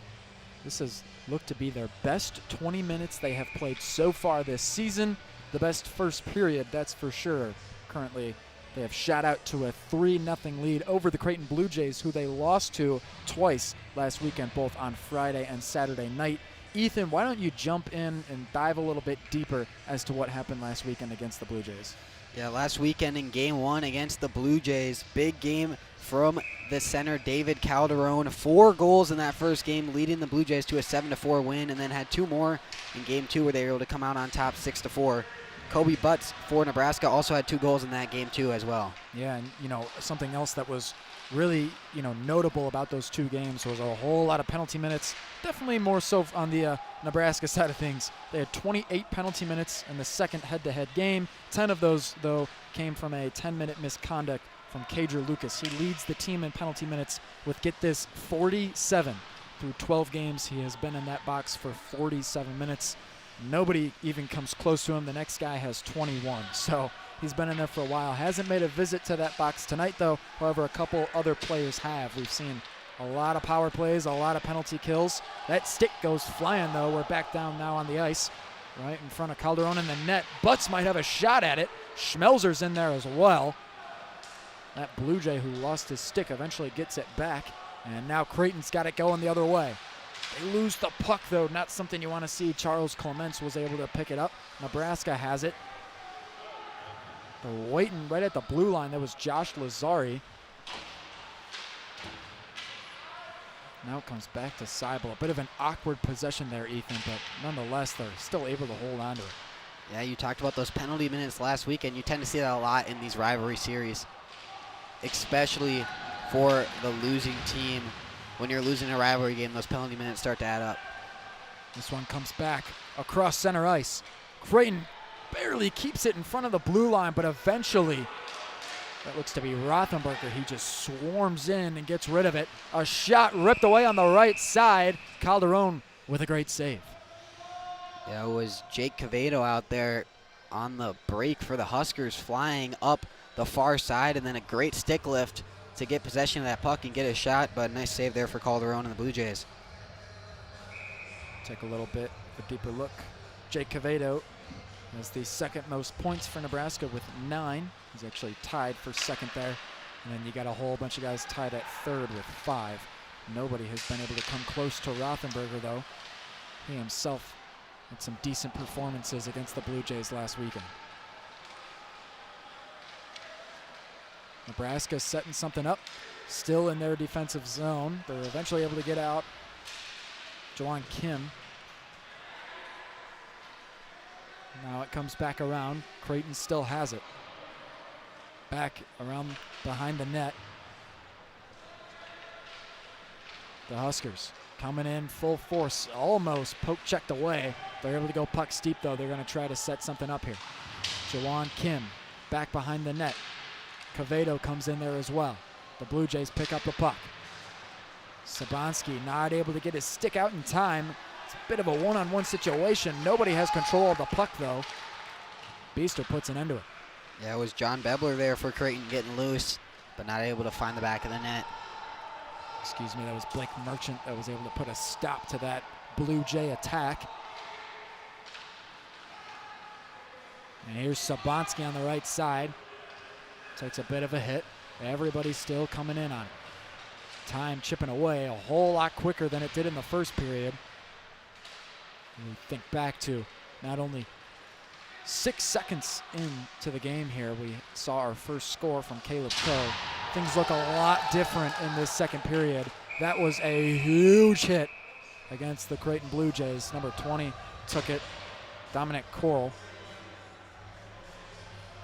this has looked to be their best 20 minutes they have played so far this season. The best first period, that's for sure. Currently, they have shot out to a 3-0 lead over the Creighton Blue Jays, who they lost to twice last weekend, both on Friday and Saturday night. Ethan, why don't you jump in and dive a little bit deeper as to what happened last weekend against the Blue Jays? Yeah, last weekend in Game 1 against the Blue Jays, big game from the center, David Calderon. 4 goals in that first game, leading the Blue Jays to a 7-4 win, and then had 2 more in Game 2 where they were able to come out on top 6-4. Kobe Butts for Nebraska also had 2 goals in that game too as well. Yeah, and something else that was really notable about those 2 games was a whole lot of penalty minutes. Definitely more so on the Nebraska side of things. They had 28 penalty minutes in the second head-to-head game. 10 of those, though, came from a 10-minute misconduct from Cager Lucas. He leads the team in penalty minutes with, get this, 47. Through 12 games, he has been in that box for 47 minutes. Nobody even comes close to him. The next guy has 21. So he's been in there for a while. Hasn't made a visit to that box tonight, though. However, a couple other players have. We've seen a lot of power plays, a lot of penalty kills. That stick goes flying, though. We're back down now on the ice, right in front of Calderon in the net. Butts might have a shot at it. Schmelzer's in there as well. That Blue Jay who lost his stick eventually gets it back. And now Creighton's got it going the other way. They lose the puck, though. Not something you want to see. Charles Clements was able to pick it up. Nebraska has it. They're waiting right at the blue line. That was Josh Lazari. Now it comes back to Seibel. A bit of an awkward possession there, Ethan, but nonetheless, they're still able to hold on to it. Yeah, you talked about those penalty minutes last week, and you tend to see that a lot in these rivalry series, especially for the losing team. When you're losing a rivalry game, those penalty minutes start to add up. This one comes back across center ice. Creighton barely keeps it in front of the blue line, but eventually, that looks to be Rothenberger. He just swarms in and gets rid of it. A shot ripped away on the right side. Calderon with a great save. Yeah, it was Jake Cavato out there on the break for the Huskers, flying up the far side, and then a great stick lift to get possession of that puck and get a shot, but a nice save there for Calderon and the Blue Jays. Take a little bit of a deeper look. Jake Cavato has the second most points for Nebraska with 9. He's actually tied for second there. And then you got a whole bunch of guys tied at third with 5. Nobody has been able to come close to Rothenberger, though. He himself had some decent performances against the Blue Jays last weekend. Nebraska setting something up, still in their defensive zone. They're eventually able to get out. Jawan Kim. Now it comes back around. Creighton still has it. Back around behind the net. The Huskers coming in full force, almost poke checked away. They're able to go puck steep, though. They're going to try to set something up here. Jawan Kim back behind the net. Cavato comes in there as well. The Blue Jays pick up the puck. Sabanski not able to get his stick out in time. It's a bit of a one-on-one situation. Nobody has control of the puck, though. Beaster puts an end to it. Yeah, it was John Bebler there for Creighton getting loose, but not able to find the back of the net. Excuse me, that was Blake Merchant that was able to put a stop to that Blue Jay attack. And here's Sabanski on the right side. Takes a bit of a hit. Everybody's still coming in on it. Time chipping away a whole lot quicker than it did in the first period. We think back to not only 6 seconds into the game here, we saw our first score from Caleb Coe. Things look a lot different in this second period. That was a huge hit against the Creighton Blue Jays. Number 20 took it, Dominic Coral.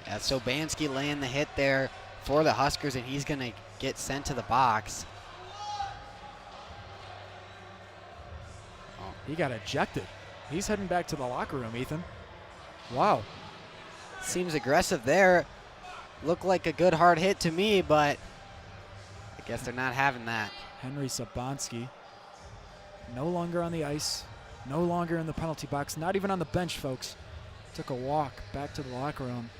Yeah, so Bansky laying the hit there for the Huskers, and he's going to get sent to the box. Oh, he got ejected. He's heading back to the locker room, Ethan. Wow. Seems aggressive there. Looked like a good hard hit to me, but I guess they're not having that. Henry Sabanski no longer on the ice no longer in the penalty box, not even on the bench, folks. Took a walk back to the locker room.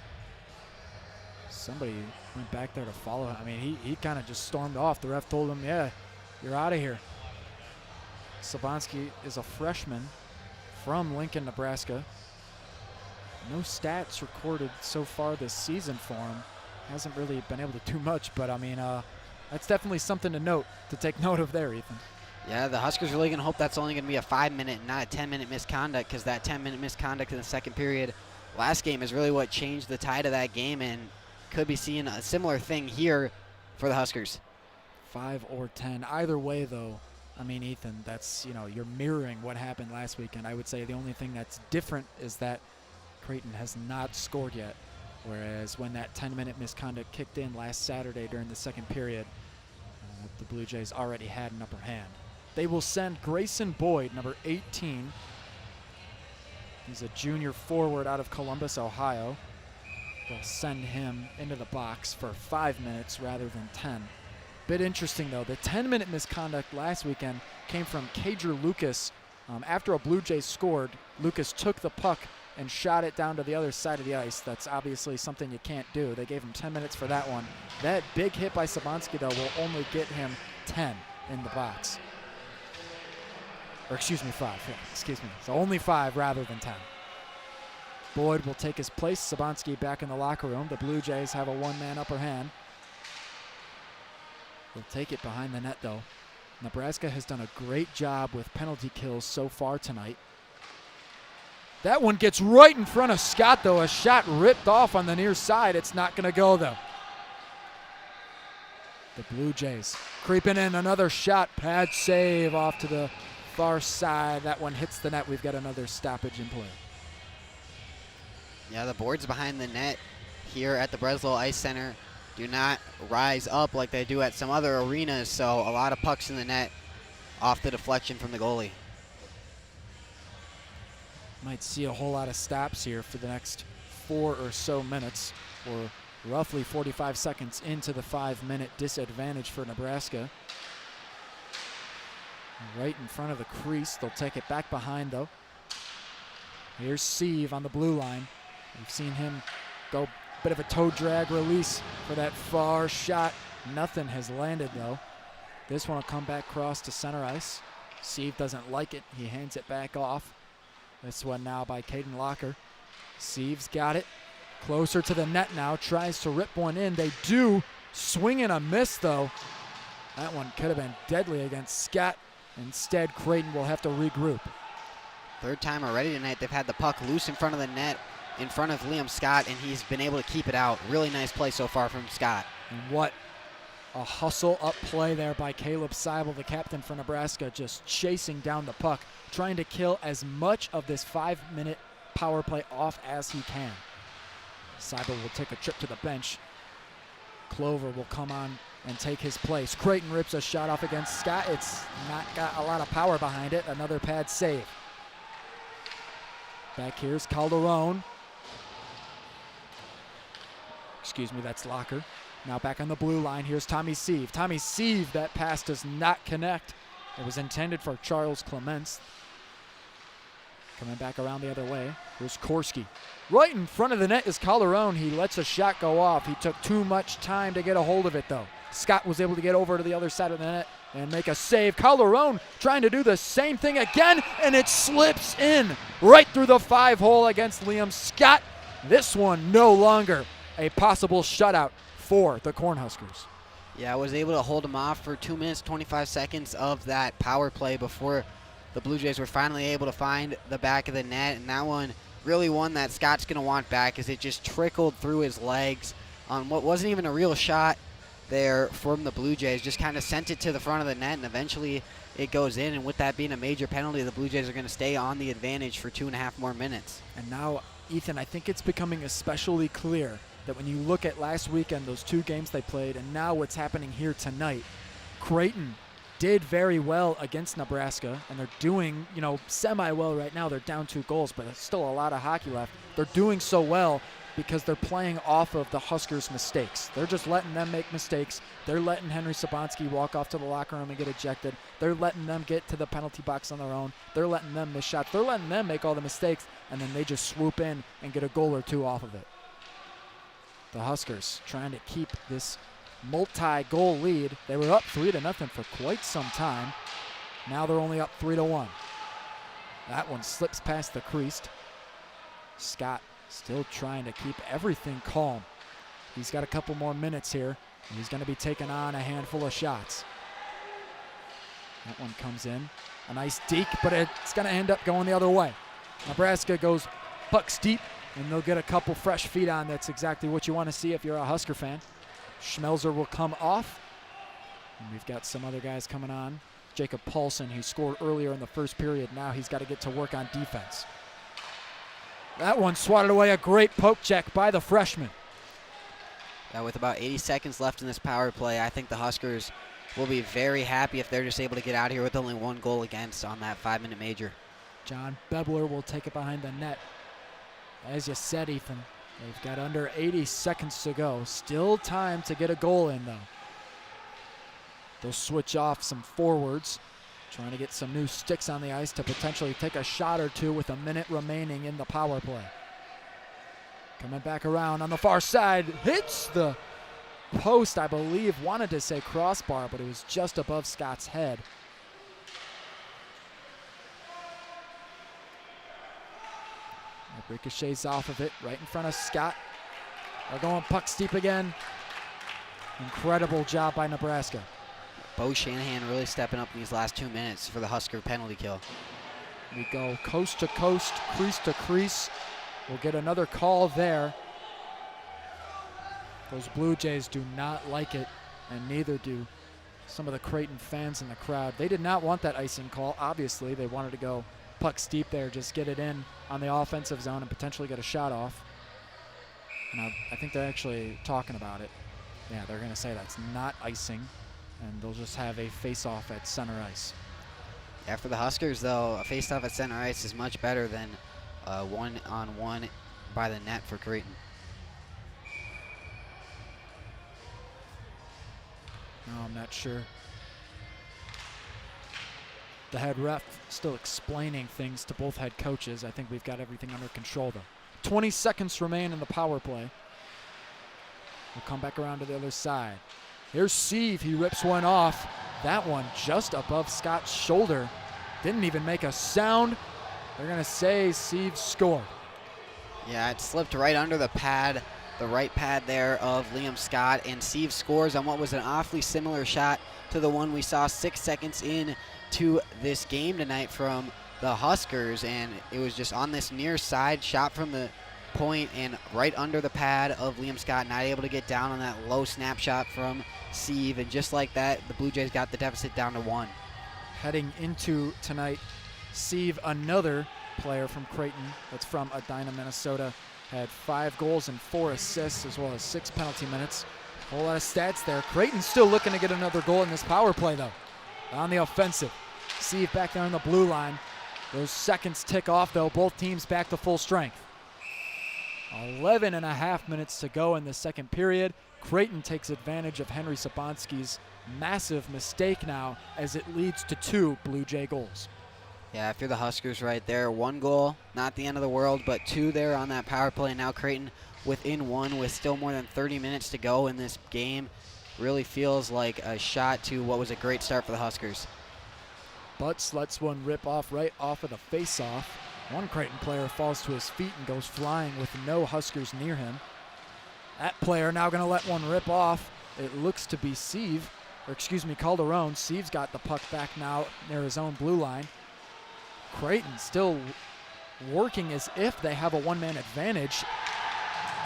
Somebody went back there to follow him. I mean, he kind of just stormed off. The ref told him, yeah, you're out of here. Sabanski is a freshman from Lincoln, Nebraska. No stats recorded so far this season for him. Hasn't really been able to do much, but I mean, that's definitely something to take note of there, Ethan. Yeah, the Huskers really going to hope that's only going to be a 5-minute, not a 10-minute misconduct, because that 10-minute misconduct in the second period last game is really what changed the tide of that game, and could be seeing a similar thing here for the Huskers. 5 or 10. Either way, though, I mean, Ethan, that's, you're mirroring what happened last weekend. I would say the only thing that's different is that Creighton has not scored yet, whereas when that 10-minute misconduct kicked in last Saturday during the second period, the Blue Jays already had an upper hand. They will send Grayson Boyd, number 18. He's a junior forward out of Columbus, Ohio. They'll send him into the box for 5 minutes rather than 10. Bit interesting, though. The 10-minute misconduct last weekend came from Cager Lucas. After a Blue Jays scored, Lucas took the puck and shot it down to the other side of the ice. That's obviously something you can't do. They gave him 10 minutes for that one. That big hit by Sabanski, though, will only get him 10 in the box. Or excuse me, 5. Yeah, excuse me. So only 5 rather than 10. Boyd will take his place. Sabanski back in the locker room. The Blue Jays have a one-man upper hand. They'll take it behind the net, though. Nebraska has done a great job with penalty kills so far tonight. That one gets right in front of Scott, though. A shot ripped off on the near side. It's not going to go, though. The Blue Jays creeping in. Another shot. Pad save off to the far side. That one hits the net. We've got another stoppage in play. Yeah, the boards behind the net here at the Breslow Ice Center do not rise up like they do at some other arenas, so a lot of pucks in the net off the deflection from the goalie. Might see a whole lot of stops here for the next 4 or so minutes. We're roughly 45 seconds into the 5-minute disadvantage for Nebraska. Right in front of the crease. They'll take it back behind, though. Here's Sieve on the blue line. We've seen him go a bit of a toe drag release for that far shot. Nothing has landed, though. This one will come back cross to center ice. Sieve doesn't like it. He hands it back off. This one now by Caden Locker. Sieve's got it. Closer to the net now. Tries to rip one in. They do. Swing and a miss, though. That one could have been deadly against Scott. Instead, Creighton will have to regroup. Third time already tonight they've had the puck loose in front of the net, in front of Liam Scott, and he's been able to keep it out. Really nice play so far from Scott. And what a hustle up play there by Caleb Seibel, the captain for Nebraska, just chasing down the puck, trying to kill as much of this 5-minute power play off as he can. Seibel will take a trip to the bench. Clover will come on and take his place. Creighton rips a shot off against Scott. It's not got a lot of power behind it. Another pad save. Back here's Calderon. Excuse me, that's Locker. Now back on the blue line, here's Tommy Sieve. Tommy Sieve, that pass does not connect. It was intended for Charles Clements. Coming back around the other way, here's Korski. Right in front of the net is Calderon. He lets a shot go off. He took too much time to get a hold of it, though. Scott was able to get over to the other side of the net and make a save. Calderon trying to do the same thing again, and it slips in right through the 5-hole against Liam Scott. This one no longer a possible shutout for the Cornhuskers. Yeah, I was able to hold him off for 2 minutes, 25 seconds of that power play before the Blue Jays were finally able to find the back of the net, and that one really one that Scott's going to want back as it just trickled through his legs on what wasn't even a real shot there from the Blue Jays. Just kind of sent it to the front of the net, and eventually it goes in, and with that being a major penalty, the Blue Jays are going to stay on the advantage for 2.5 more minutes. And now, Ethan, I think it's becoming especially clear that when you look at last weekend, those 2 games they played, and now what's happening here tonight, Creighton did very well against Nebraska, and they're doing, semi-well right now. They're down 2 goals, but there's still a lot of hockey left. They're doing so well. because they're playing off of the Huskers' mistakes. They're just letting them make mistakes. They're letting Henry Sabanski walk off to the locker room and get ejected. They're letting them get to the penalty box on their own. They're letting them miss shots. They're letting them make all the mistakes, and then they just swoop in and get a goal or two off of it. The Huskers trying to keep this multi-goal lead. They were up 3-0 for quite some time. Now they're only up 3-1. That one slips past the crease. Scott still trying to keep everything calm. He's got a couple more minutes here, and he's going to be taking on a handful of shots. That one comes in. A nice deke, but it's going to end up going the other way. Nebraska goes pucks deep, and they'll get a couple fresh feet on. That's exactly what you want to see if you're a Husker fan. Schmelzer will come off. And we've got some other guys coming on. Jacob Paulson, who scored earlier in the first period. Now he's got to get to work on defense. That one swatted away, a great poke check by the freshman. With about 80 seconds left in this power play, I think the Huskers will be very happy if they're just able to get out of here with only one goal against on that 5-minute major. John Bebler will take it behind the net. As you said, Ethan, they've got under 80 seconds to go. Still time to get a goal in, though. They'll switch off some forwards, trying to get some new sticks on the ice to potentially take a shot or two with a minute remaining in the power play. Coming back around on the far side, hits the post, I believe. Wanted to say crossbar, but it was just above Scott's head. It ricochets off of it, right in front of Scott. They're going pucks deep again. Incredible job by Nebraska. Bo Shanahan really stepping up in these last 2 minutes for the Husker penalty kill. We go coast to coast, crease to crease. We'll get another call there. Those Blue Jays do not like it, and neither do some of the Creighton fans in the crowd. They did not want that icing call. Obviously, they wanted to go pucks deep there, just get it in on the offensive zone and potentially get a shot off. And I think they're actually talking about it. Yeah, they're going to say that's not icing, and they'll just have a face-off at center ice. Yeah, for the Huskers, though, a face-off at center ice is much better than one-on-one by the net for Creighton. No, I'm not sure. The head ref still explaining things to both head coaches. I think we've got everything under control, though. 20 seconds remain in the power play. We'll come back around to the other side. Here's Sieve. He rips one off. That one just above Scott's shoulder. Didn't even make a sound. They're going to say Sieve scored. Yeah, it slipped right under the pad, the right pad there of Liam Scott, and Sieve scores on what was an awfully similar shot to the one we saw 6 seconds in to this game tonight from the Huskers, and it was just on this near side shot from the point and right under the pad of Liam Scott, not able to get down on that low snapshot from Sieve, and just like that, the Blue Jays got the deficit down to 1. Heading into tonight, Sieve, another player from Creighton that's from Edina, Minnesota, had 5 goals and 4 assists as well as 6 penalty minutes. A whole lot of stats there. Creighton's still looking to get another goal in this power play, though. On the offensive, Sieve back there on the blue line. Those seconds tick off, though. Both teams back to full strength. 11 and a half minutes to go in the second period. Creighton takes advantage of Henry Sabanski's massive mistake now as it leads to 2 Blue Jay goals. Yeah, if you're the Huskers right there, 1 goal, not the end of the world, but 2 there on that power play. Now Creighton within 1 with still more than 30 minutes to go in this game. Really feels like a shot to what was a great start for the Huskers. Butts lets one rip off right off of the face-off. One Creighton player falls to his feet and goes flying with no Huskers near him. That player now going to let one rip off. It looks to be Sieve, or excuse me, Calderon. Sieve's got the puck back now near his own blue line. Creighton still working as if they have a one-man advantage.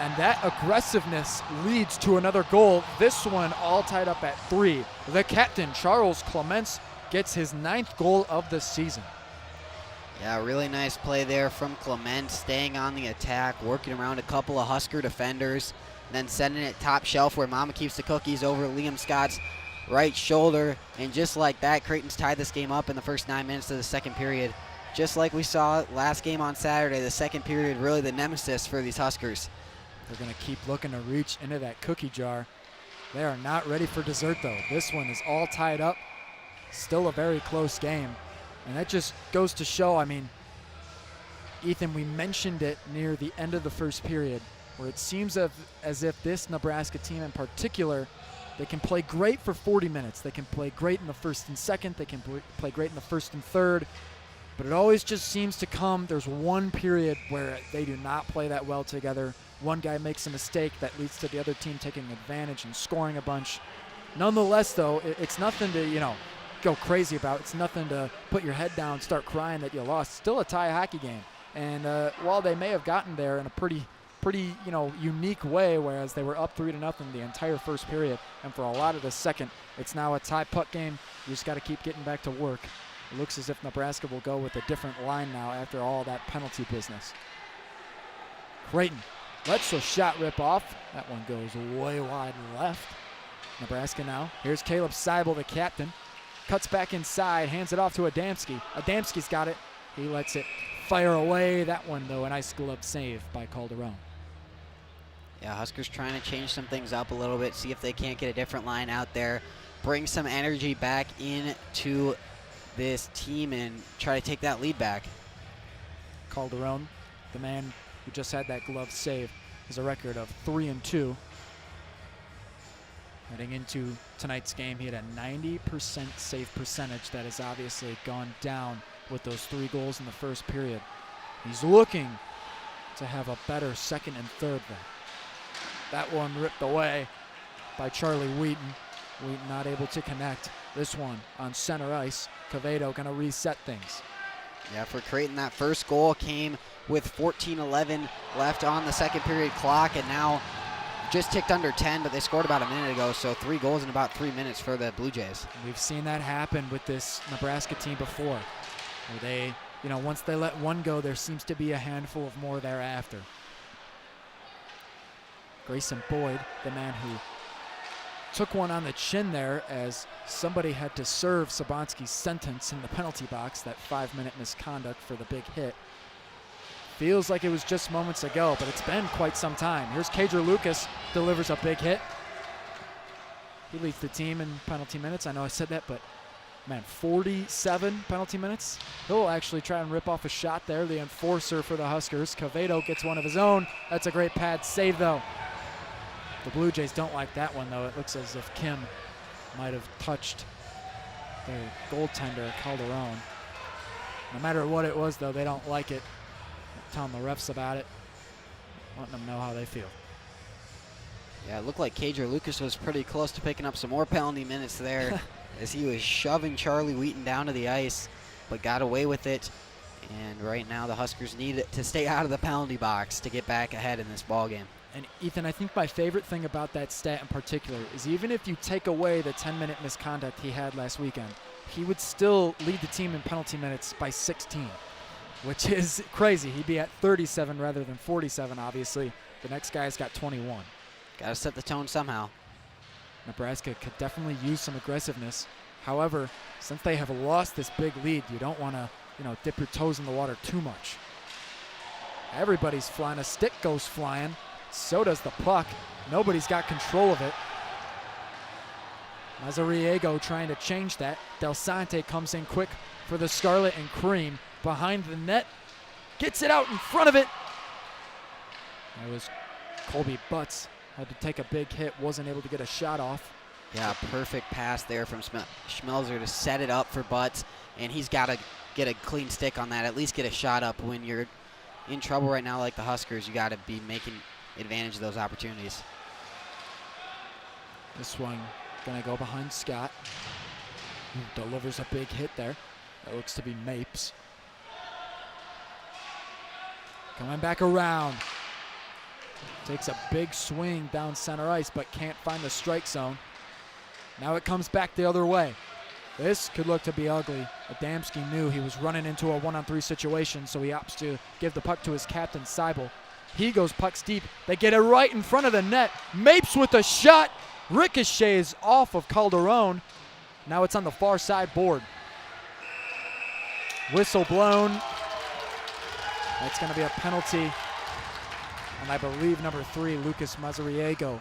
And that aggressiveness leads to another goal. This one all tied up at 3. The captain, Charles Clements, gets his 9th goal of the season. Yeah, really nice play there from Clements, staying on the attack, working around a couple of Husker defenders, and then sending it top shelf where Mama keeps the cookies over Liam Scott's right shoulder. And just like that, Creighton's tied this game up in the first 9 minutes of the second period. Just like we saw last game on Saturday, the second period really the nemesis for these Huskers. They're going to keep looking to reach into that cookie jar. They are not ready for dessert, though. This one is all tied up. Still a very close game. And that just goes to show, I mean, Ethan, we mentioned it near the end of the first period, where it seems as if this Nebraska team in particular, they can play great for 40 minutes. They can play great in the first and second. They can play great in the first and third. But it always just seems to come, there's one period where they do not play that well together. One guy makes a mistake that leads to the other team taking advantage and scoring a bunch. Nonetheless, though, it's nothing to, go crazy about. It's nothing to put your head down, start crying that you lost. Still a tie hockey game. And while they may have gotten there in a pretty unique way, whereas they were up 3-0 the entire first period, and for a lot of the second, it's now a tie puck game. You just got to keep getting back to work. It looks as if Nebraska will go with a different line now after all that penalty business. Creighton lets the shot rip off. That one goes way wide left. Nebraska now. Here's Caleb Seibel, the captain. Cuts back inside, hands it off to Adamski. Adamski's got it. He lets it fire away. That one, though, a nice glove save by Calderon. Yeah, Huskers trying to change some things up a little bit, see if they can't get a different line out there, bring some energy back into this team and try to take that lead back. Calderon, the man who just had that glove save, has a record of 3-2. Heading into tonight's game, he had a 90% save percentage. That has obviously gone down with those 3 goals in the first period. He's looking to have a better second and third then. That one ripped away by Charlie Wheaton. Wheaton not able to connect. This one on center ice. Quevedo going to reset things. Yeah, for Creighton, that first goal came with 14:11 left on the second period clock, and now just ticked under 10, but they scored about a minute ago, so 3 goals in about 3 minutes for the Blue Jays. We've seen that happen with this Nebraska team before, where they, once they let one go, there seems to be a handful of more thereafter. Grayson Boyd, the man who took one on the chin there as somebody had to serve Sabanski's sentence in the penalty box, that 5-minute misconduct for the big hit. Feels like it was just moments ago, but it's been quite some time. Here's Kadra Lucas, delivers a big hit. He leads the team in penalty minutes. I know I said that, but man, 47 penalty minutes. He'll actually try and rip off a shot there, the enforcer for the Huskers. Quevedo gets one of his own. That's a great pad save, though. The Blue Jays don't like that one, though. It looks as if Kim might have touched their goaltender, Calderon. No matter what it was, though, they don't like it. Telling the refs about it, letting them know how they feel. Yeah, it looked like Kadra Lucas was pretty close to picking up some more penalty minutes there as he was shoving Charlie Wheaton down to the ice, but got away with it. And right now the Huskers need to stay out of the penalty box to get back ahead in this ball game. And Ethan, I think my favorite thing about that stat in particular is even if you take away the 10-minute misconduct he had last weekend, he would still lead the team in penalty minutes by 16. Which is crazy. He'd be at 37 rather than 47, obviously. The next guy's got 21. Got to set the tone somehow. Nebraska could definitely use some aggressiveness. However, since they have lost this big lead, you don't want to, dip your toes in the water too much. Everybody's flying. A stick goes flying. So does the puck. Nobody's got control of it. Mazariego trying to change that. Del Sante comes in quick for the Scarlet and Cream. Behind the net, gets it out in front of it. That was Colby Butts. Had to take a big hit, wasn't able to get a shot off. Yeah, perfect pass there from Schmelzer to set it up for Butts, and he's got to get a clean stick on that, at least get a shot up. When you're in trouble right now like the Huskers, you got to be making advantage of those opportunities. This one gonna go behind Scott, who delivers a big hit there. That looks to be Mapes. Coming back around. Takes a big swing down center ice, but can't find the strike zone. Now it comes back the other way. This could look to be ugly. Adamski knew he was running into a 1-on-3 situation, so he opts to give the puck to his captain, Seibel. He goes pucks deep. They get it right in front of the net. Mapes with a shot. Ricochets off of Calderon. Now it's on the far side board. Whistle blown. That's going to be a penalty and I believe number 3, Lucas Mazariego,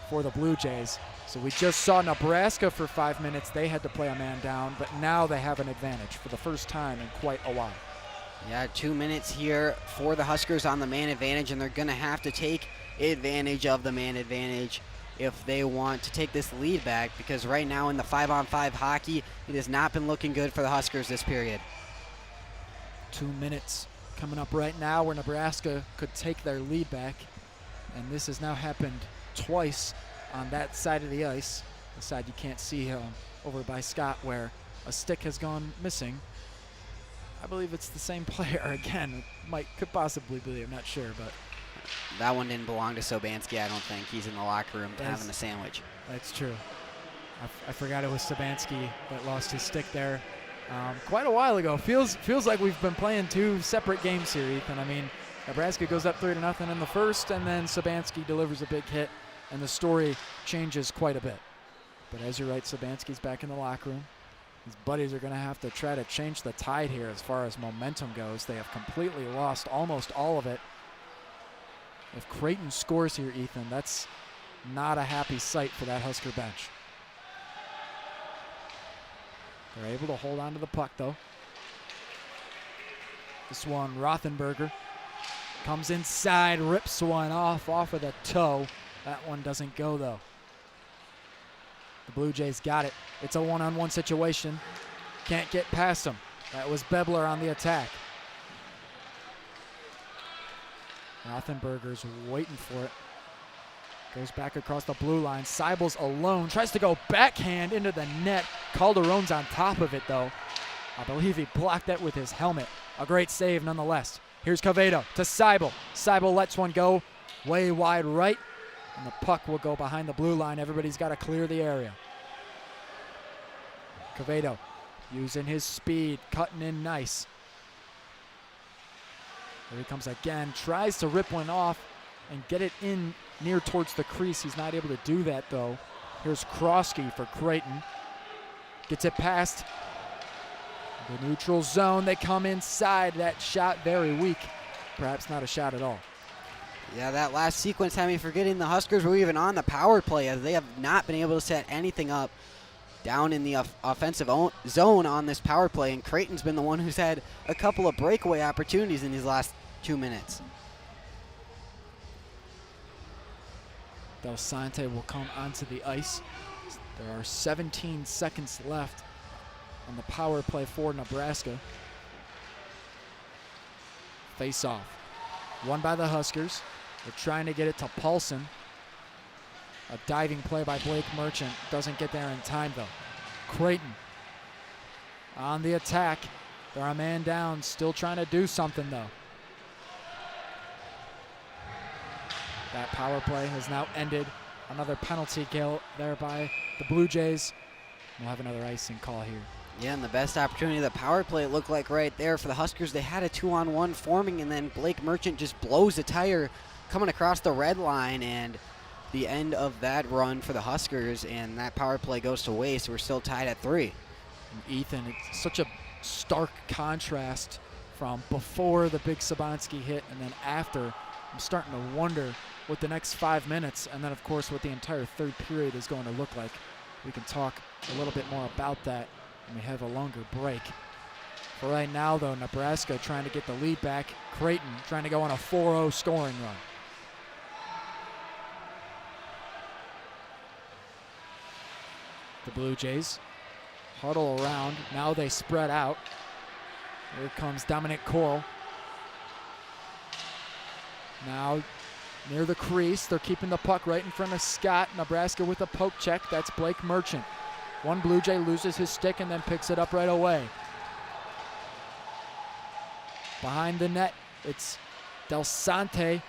for the Blue Jays. So we just saw Nebraska for 5 minutes. They had to play a man down, but now they have an advantage for the first time in quite a while. Yeah, 2 minutes here for the Huskers on the man advantage, and they're going to have to take advantage of the man advantage if they want to take this lead back, because right now in the 5-on-5 hockey, it has not been looking good for the Huskers this period. 2 minutes coming up right now where Nebraska could take their lead back, and this has now happened twice on that side of the ice, the side you can't see over by Scott, where a stick has gone missing. I believe it's the same player again. Could possibly be, I'm not sure, but that one didn't belong to Sobanski, I don't think. He's in the locker room having a sandwich. That's true. I forgot it was Sobanski that lost his stick there quite a while ago. Feels like we've been playing 2 separate games here, Ethan. I mean, Nebraska goes up 3-0 in the first, and then Sobanski delivers a big hit, and the story changes quite a bit. But as you're right, Sobanski's back in the locker room. His buddies are going to have to try to change the tide here as far as momentum goes. They have completely lost almost all of it. If Creighton scores here, Ethan, that's not a happy sight for that Husker bench. They're able to hold on to the puck, though. This one, Rothenberger, comes inside, rips one off of the toe. That one doesn't go, though. The Blue Jays got it. It's a one-on-one situation. Can't get past him. That was Bebler on the attack. Rothenberger's waiting for it. Goes back across the blue line. Seibel's alone. Tries to go backhand into the net. Calderon's on top of it, though. I believe he blocked that with his helmet. A great save nonetheless. Here's Cavedo to Seibel. Seibel lets one go way wide right, and the puck will go behind the blue line. Everybody's got to clear the area. Cavedo using his speed, cutting in nice. Here he comes again, tries to rip one off and get it in near towards the crease. He's not able to do that, though. Here's Krosky for Creighton. Gets it past the neutral zone. They come inside. That shot very weak. Perhaps not a shot at all. Yeah, that last sequence had me forgetting the Huskers were even on the power play, as they have not been able to set anything up down in the offensive zone on this power play, and Creighton's been the one who's had a couple of breakaway opportunities in these last 2 minutes. Del Sante will come onto the ice. There are 17 seconds left on the power play for Nebraska. Face off. Won by the Huskers. They're trying to get it to Paulson. A diving play by Blake Merchant. Doesn't get there in time, though. Creighton on the attack. They're a man down. Still trying to do something, though. That power play has now ended. Another penalty kill there by the Blue Jays. We'll have another icing call here. Yeah, and the best opportunity of the power play, it looked like right there for the Huskers. They had a 2-on-1 forming, and then Blake Merchant just blows a tire coming across the red line, and the end of that run for the Huskers, and that power play goes to waste. We're still tied at 3. And Ethan, it's such a stark contrast from before the big Sabanski hit and then after. I'm starting to wonder what the next 5 minutes, and then of course what the entire third period is going to look like. We can talk a little bit more about that when we have a longer break. For right now, though, Nebraska trying to get the lead back. Creighton trying to go on a 4-0 scoring run. The Blue Jays huddle around. Now they spread out. Here comes Dominic Coral. Now near the crease. They're keeping the puck right in front of Scott. Nebraska with a poke check. That's Blake Merchant. One Blue Jay loses his stick and then picks it up right away. Behind the net, it's Del Sante.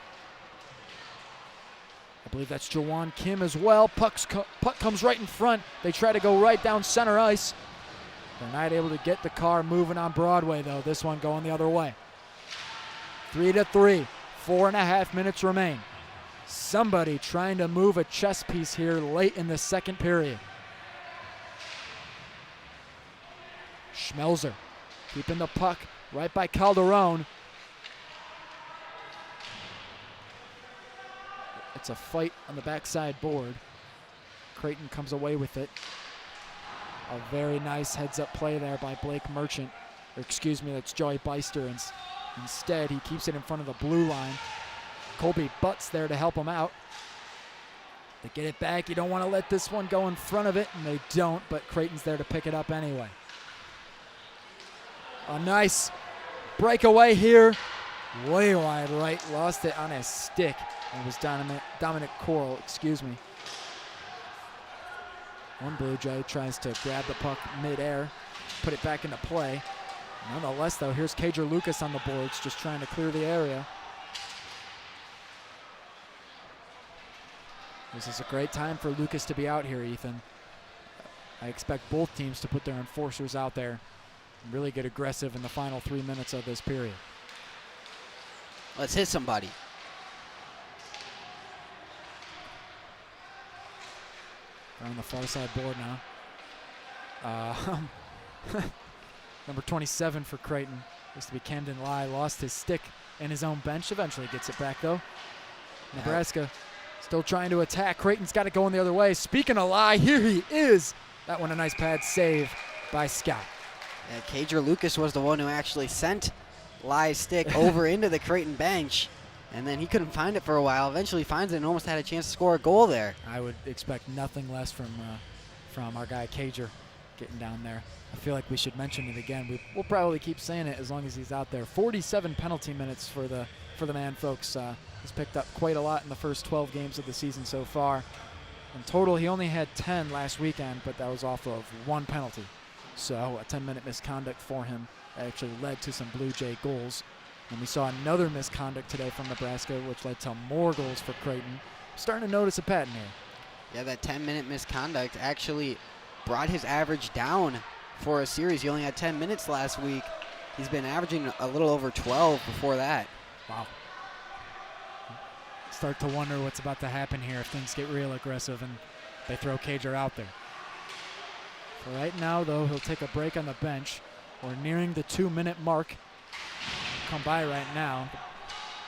I believe that's Jawan Kim as well. Puck comes right in front. They try to go right down center ice. They're not able to get the car moving on Broadway, though. This one going the other way. 3-3. 4.5 minutes remain. Somebody trying to move a chess piece here late in the second period. Schmelzer keeping the puck right by Calderon. It's a fight on the backside board. Creighton comes away with it. A very nice heads-up play there by Blake Merchant. Or excuse me, that's Joey Beister. Instead, he keeps it in front of the blue line. Colby Butts there to help him out. They get it back. You don't want to let this one go in front of it, and they don't, but Creighton's there to pick it up anyway. A nice breakaway here. Way wide right. Lost it on his stick. It was Dominic Coral, excuse me. One Blue Jay tries to grab the puck midair, put it back into play. Nonetheless, though, here's Cager Lucas on the boards, just trying to clear the area. This is a great time for Lucas to be out here, Ethan. I expect both teams to put their enforcers out there and really get aggressive in the final 3 minutes of this period. Let's hit somebody. They're on the far side board now. Number 27 for Creighton. Used to be Camden Lai. Lost his stick in his own bench. Eventually gets it back, though. Nebraska still trying to attack. Creighton's got it going the other way. Speaking of Lai, here he is. That one a nice pad save by Scott. Yeah, Cager Lucas was the one who actually sent Lai's stick over into the Creighton bench, and then he couldn't find it for a while. Eventually finds it and almost had a chance to score a goal there. I would expect nothing less from our guy Cager getting down there. I feel like we should mention it again. We'll probably keep saying it as long as he's out there. 47 penalty minutes for the man, folks. He's picked up quite a lot in the first 12 games of the season so far. In total, he only had 10 last weekend, but that was off of one penalty. So a 10-minute misconduct for him that actually led to some Blue Jay goals. And we saw another misconduct today from Nebraska, which led to more goals for Creighton. Starting to notice a pattern here. Yeah, that 10-minute misconduct actually brought his average down for a series. He only had 10 minutes last week. He's been averaging a little over 12 before that. Wow. Start to wonder what's about to happen here if things get real aggressive and they throw Cager out there. For right now, though, he'll take a break on the bench. We're nearing the 2-minute mark. Come by right now.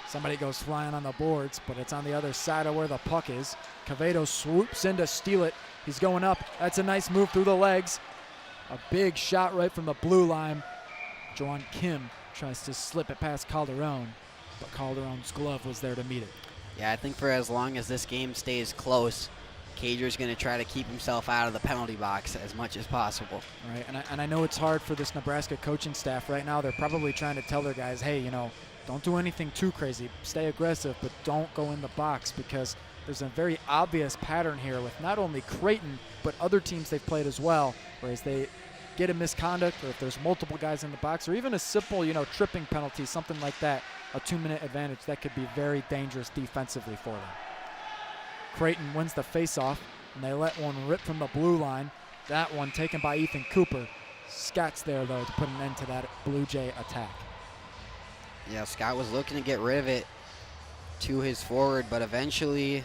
Somebody goes flying on the boards, but it's on the other side of where the puck is. Cavedo swoops in to steal it. He's going up. That's a nice move through the legs. A big shot right from the blue line. Juwan Kim tries to slip it past Calderon, but Calderon's glove was there to meet it. Yeah, I think for as long as this game stays close, Cager's going to try to keep himself out of the penalty box as much as possible. Right, and I know it's hard for this Nebraska coaching staff right now. They're probably trying to tell their guys, hey, don't do anything too crazy. Stay aggressive, but don't go in the box, because there's a very obvious pattern here with not only Creighton, but other teams they've played as well, whereas they get a misconduct, or if there's multiple guys in the box, or even a simple, tripping penalty, something like that, a 2-minute advantage, that could be very dangerous defensively for them. Creighton wins the faceoff, and they let one rip from the blue line. That one taken by Ethan Cooper. Scott's there, though, to put an end to that Blue Jay attack. Yeah, Scott was looking to get rid of it to his forward, but eventually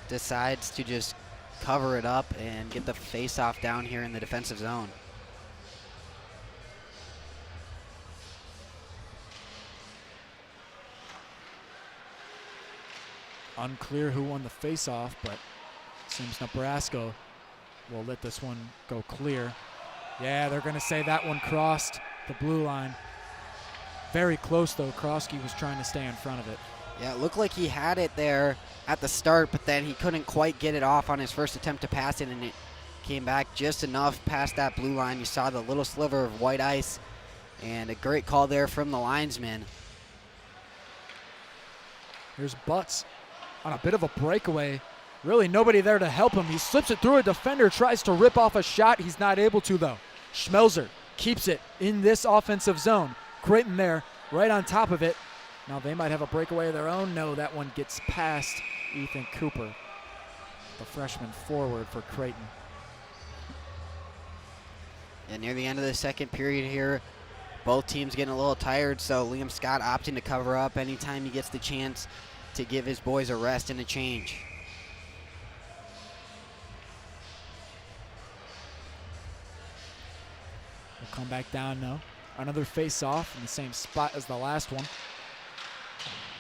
decides to just cover it up and get the faceoff down here in the defensive zone. Unclear who won the face-off, but it seems Nebraska will let this one go clear. Yeah, they're going to say that one crossed the blue line. Very close, though. Krosky was trying to stay in front of it. Yeah, it looked like he had it there at the start, but then he couldn't quite get it off on his first attempt to pass it, and it came back just enough past that blue line. You saw the little sliver of white ice, and a great call there from the linesman. Here's Butts on a bit of a breakaway. Really nobody there to help him. He slips it through a defender, tries to rip off a shot. He's not able to, though. Schmelzer keeps it in this offensive zone. Creighton there, right on top of it. Now they might have a breakaway of their own. No, that one gets past Ethan Cooper, the freshman forward for Creighton. And near the end of the second period here, both teams getting a little tired, so Liam Scott opting to cover up anytime he gets the chance to give his boys a rest and a change. We'll come back down now. Another face-off in the same spot as the last one.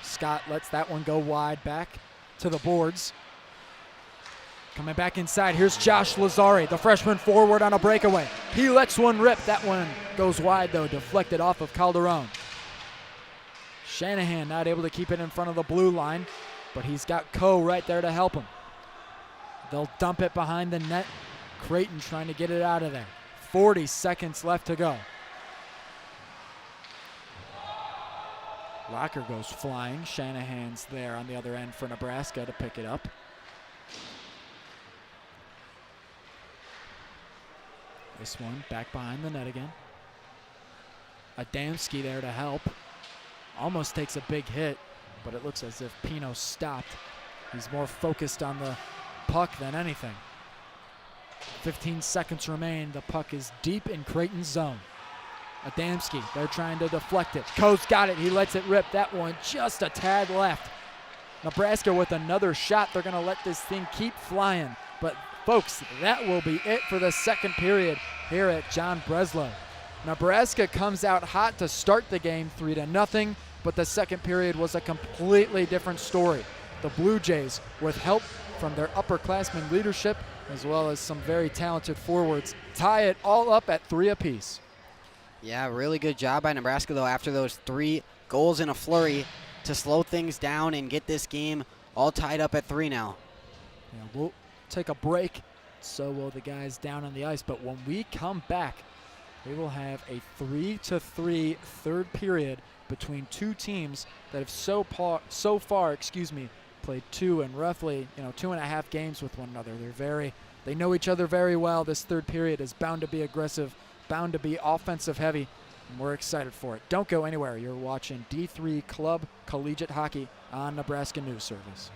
Scott lets that one go wide back. to the boards. Coming back inside, here's Josh Lazari, the freshman forward on a breakaway. He lets one rip. That one goes wide, though, deflected off of Calderon. Shanahan not able to keep it in front of the blue line, but he's got Coe right there to help him. They'll dump it behind the net. Creighton trying to get it out of there. 40 seconds left to go. Locker goes flying. Shanahan's there on the other end for Nebraska to pick it up. This one back behind the net again. Adamski there to help. Almost takes a big hit, but it looks as if Pino stopped. He's more focused on the puck than anything. 15 seconds remain. The puck is deep in Creighton's zone. Adamski, they're trying to deflect it. Coe's got it. He lets it rip. That one just a tad left. Nebraska with another shot. They're going to let this thing keep flying. But folks, that will be it for the second period here at John Breslow. Nebraska comes out hot to start the game 3-0, but the second period was a completely different story. The Blue Jays, with help from their upperclassmen leadership, as well as some very talented forwards, tie it all up at 3 apiece. Yeah, really good job by Nebraska, though, after those 3 goals in a flurry to slow things down and get this game all tied up at 3 now. Yeah, we'll take a break. So will the guys down on the ice. But when we come back, we will have a 3-3 third period between two teams that have so far, played 2 and roughly 2.5 games with one another. They know each other very well. This third period is bound to be aggressive, bound to be offensive heavy, and we're excited for it. Don't go anywhere. You're watching D3 Club Collegiate Hockey on Nebraska News Service.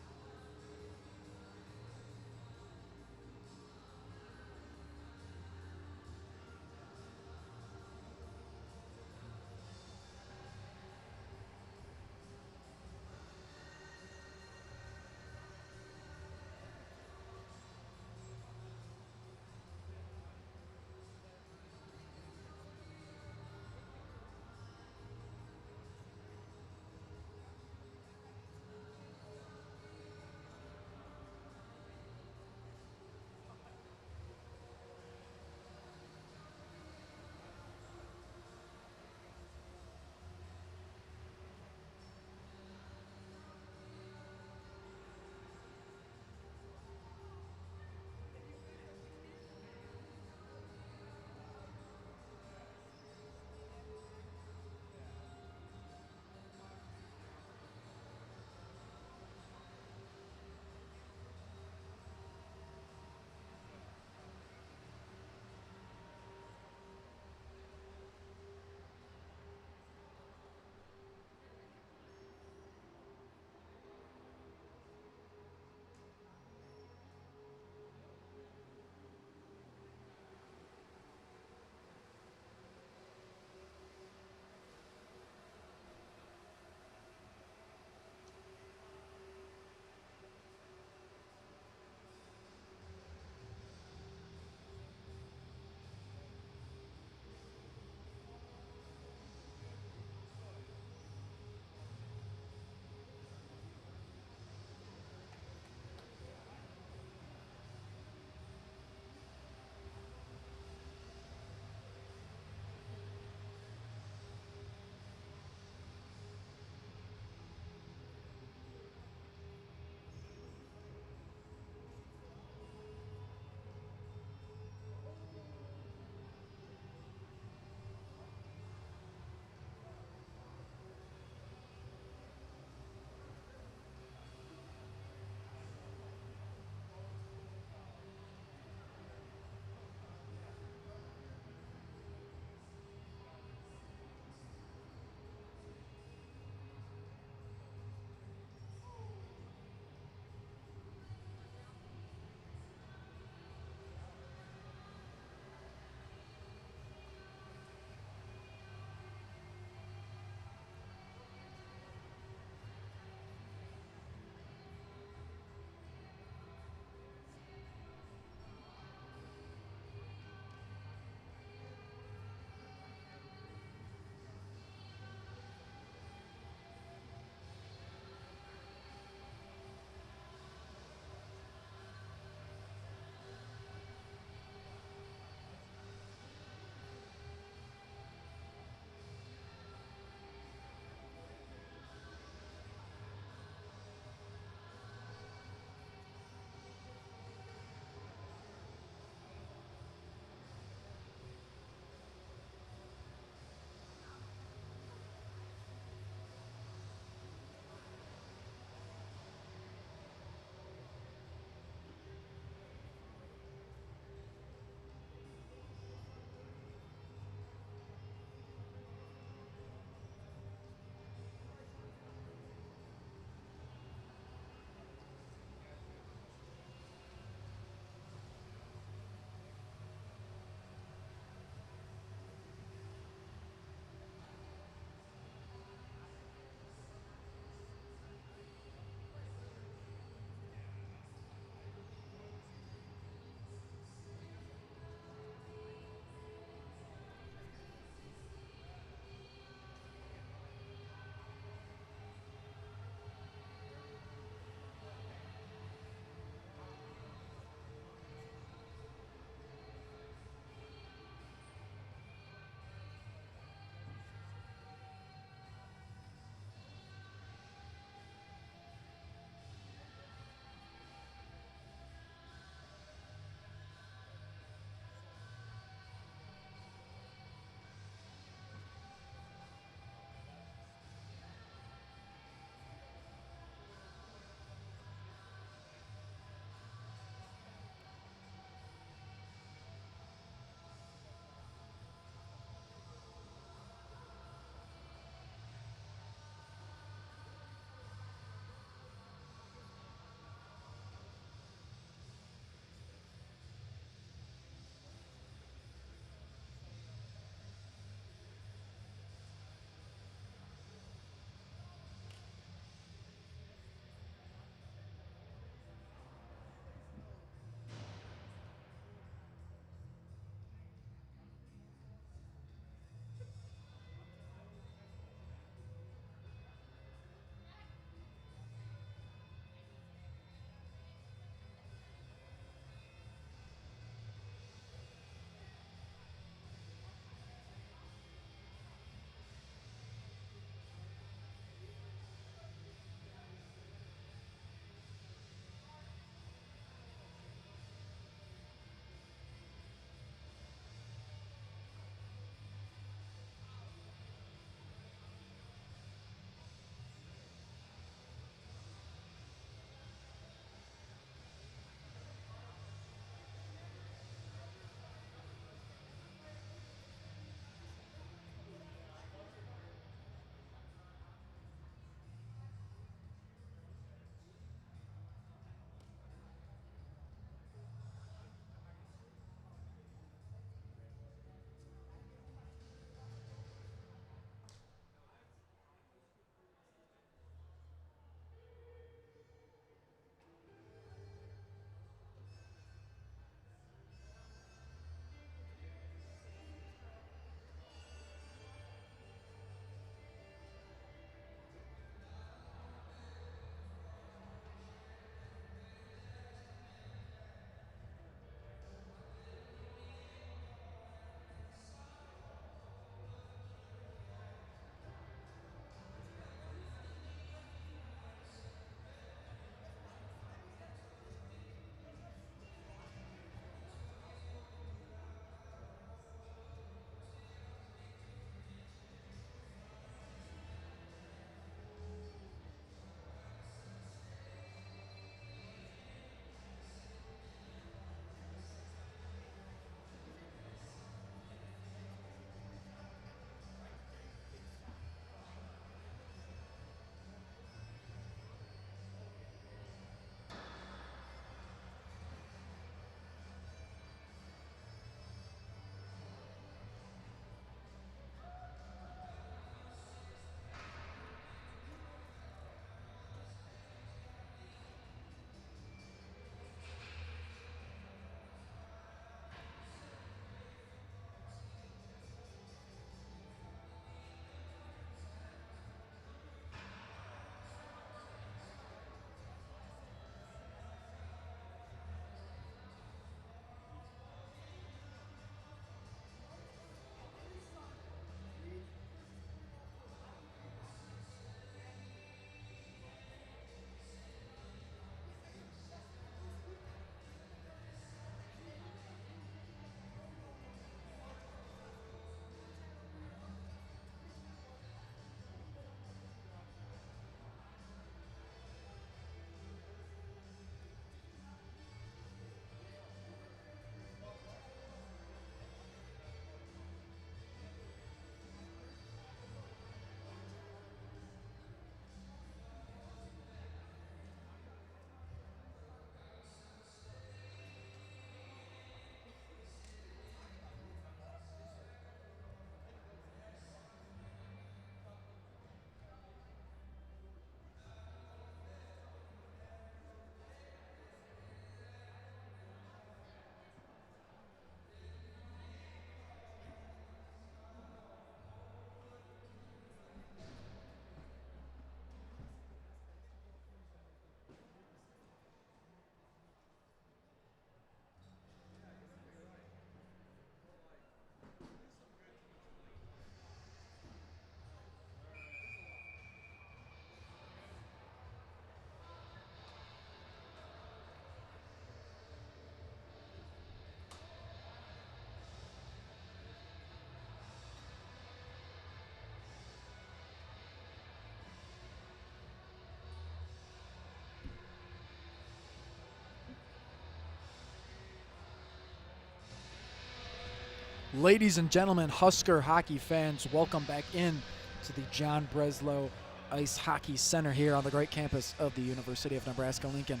Ladies and gentlemen, Husker hockey fans, welcome back in to the John Breslow Ice Hockey Center here on the great campus of the University of Nebraska-Lincoln.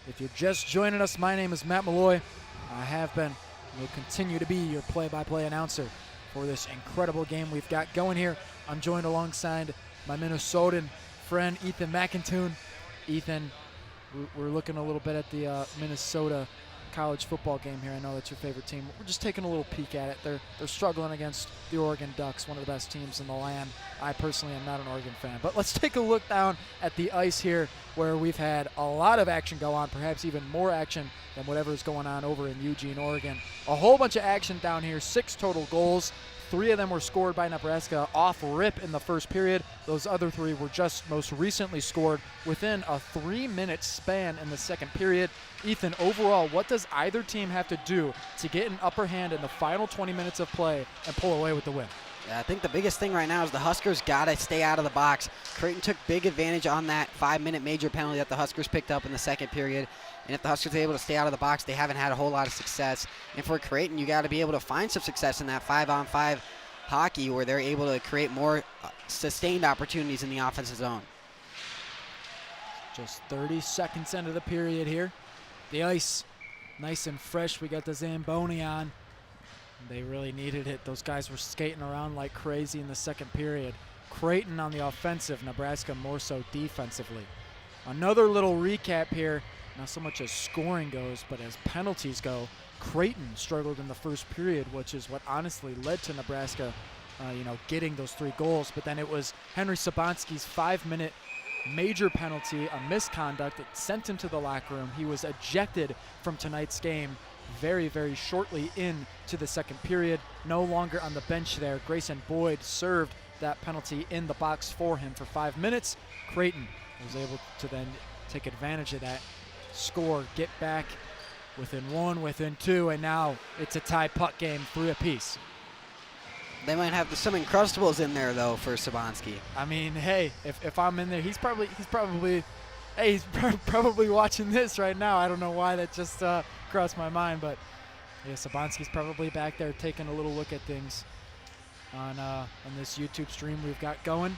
If you're just joining us, my name is Matt Malloy. I have been and will continue to be your play-by-play announcer for this incredible game we've got going here. I'm joined alongside my Minnesotan friend, Ethan McIntoon. Ethan, we're looking a little bit at the Minnesota college football game here. I know that's your favorite team. We're just taking a little peek at it. They're struggling against the Oregon Ducks, one of the best teams in the land. I personally am not an Oregon fan, but let's take a look down at the ice here where we've had a lot of action go on, perhaps even more action than whatever is going on over in Eugene, Oregon. A whole bunch of action down here, 6 total goals. 3 of them were scored by Nebraska off rip in the first period. Those other 3 were just most recently scored within a 3-minute span in the second period. Ethan, overall, what does either team have to do to get an upper hand in the final 20 minutes of play and pull away with the win? Yeah, I think the biggest thing right now is the Huskers got to stay out of the box. Creighton took big advantage on that 5-minute major penalty that the Huskers picked up in the second period. And if the Huskers are able to stay out of the box, they haven't had a whole lot of success. And for Creighton, you got to be able to find some success in that 5-on-5 hockey where they're able to create more sustained opportunities in the offensive zone. Just 30 seconds into the period here. The ice nice and fresh. We got the Zamboni on. They really needed it. Those guys were skating around like crazy in the second period. Creighton on the offensive, Nebraska more so defensively. Another little recap here, not so much as scoring goes, but as penalties go. Creighton struggled in the first period, which is what honestly led to Nebraska getting those 3 goals. But then it was Henry Sabanski's 5-minute major penalty, a misconduct that sent him to the locker room. He was ejected from tonight's game very, very shortly into the second period. No longer on the bench there. Grayson Boyd served that penalty in the box for him for 5 minutes. Creighton was able to then take advantage of that, score, get back within 1, within 2, and now it's a tie puck game, 3 apiece. They might have some Encrustables in there, though, for Sabanski. I mean, hey, if I'm in there, he's probably watching this right now. I don't know why that just crossed my mind, but yeah, Sabanski's probably back there taking a little look at things on this YouTube stream we've got going.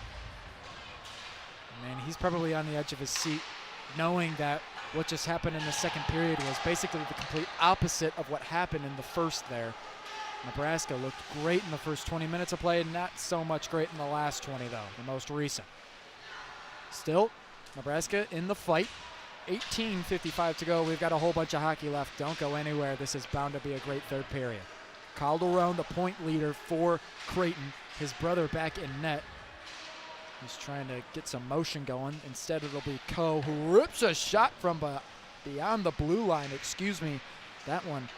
Man, he's probably on the edge of his seat, knowing that what just happened in the second period was basically the complete opposite of what happened in the first there. Nebraska looked great in the first 20 minutes of play, not so much great in the last 20, though, the most recent. Still, Nebraska in the fight. 18:55 to go. We've got a whole bunch of hockey left. Don't go anywhere. This is bound to be a great third period. Calderon, the point leader for Creighton. His brother back in net. He's trying to get some motion going. Instead, it'll be Coe, who rips a shot from beyond the blue line. That one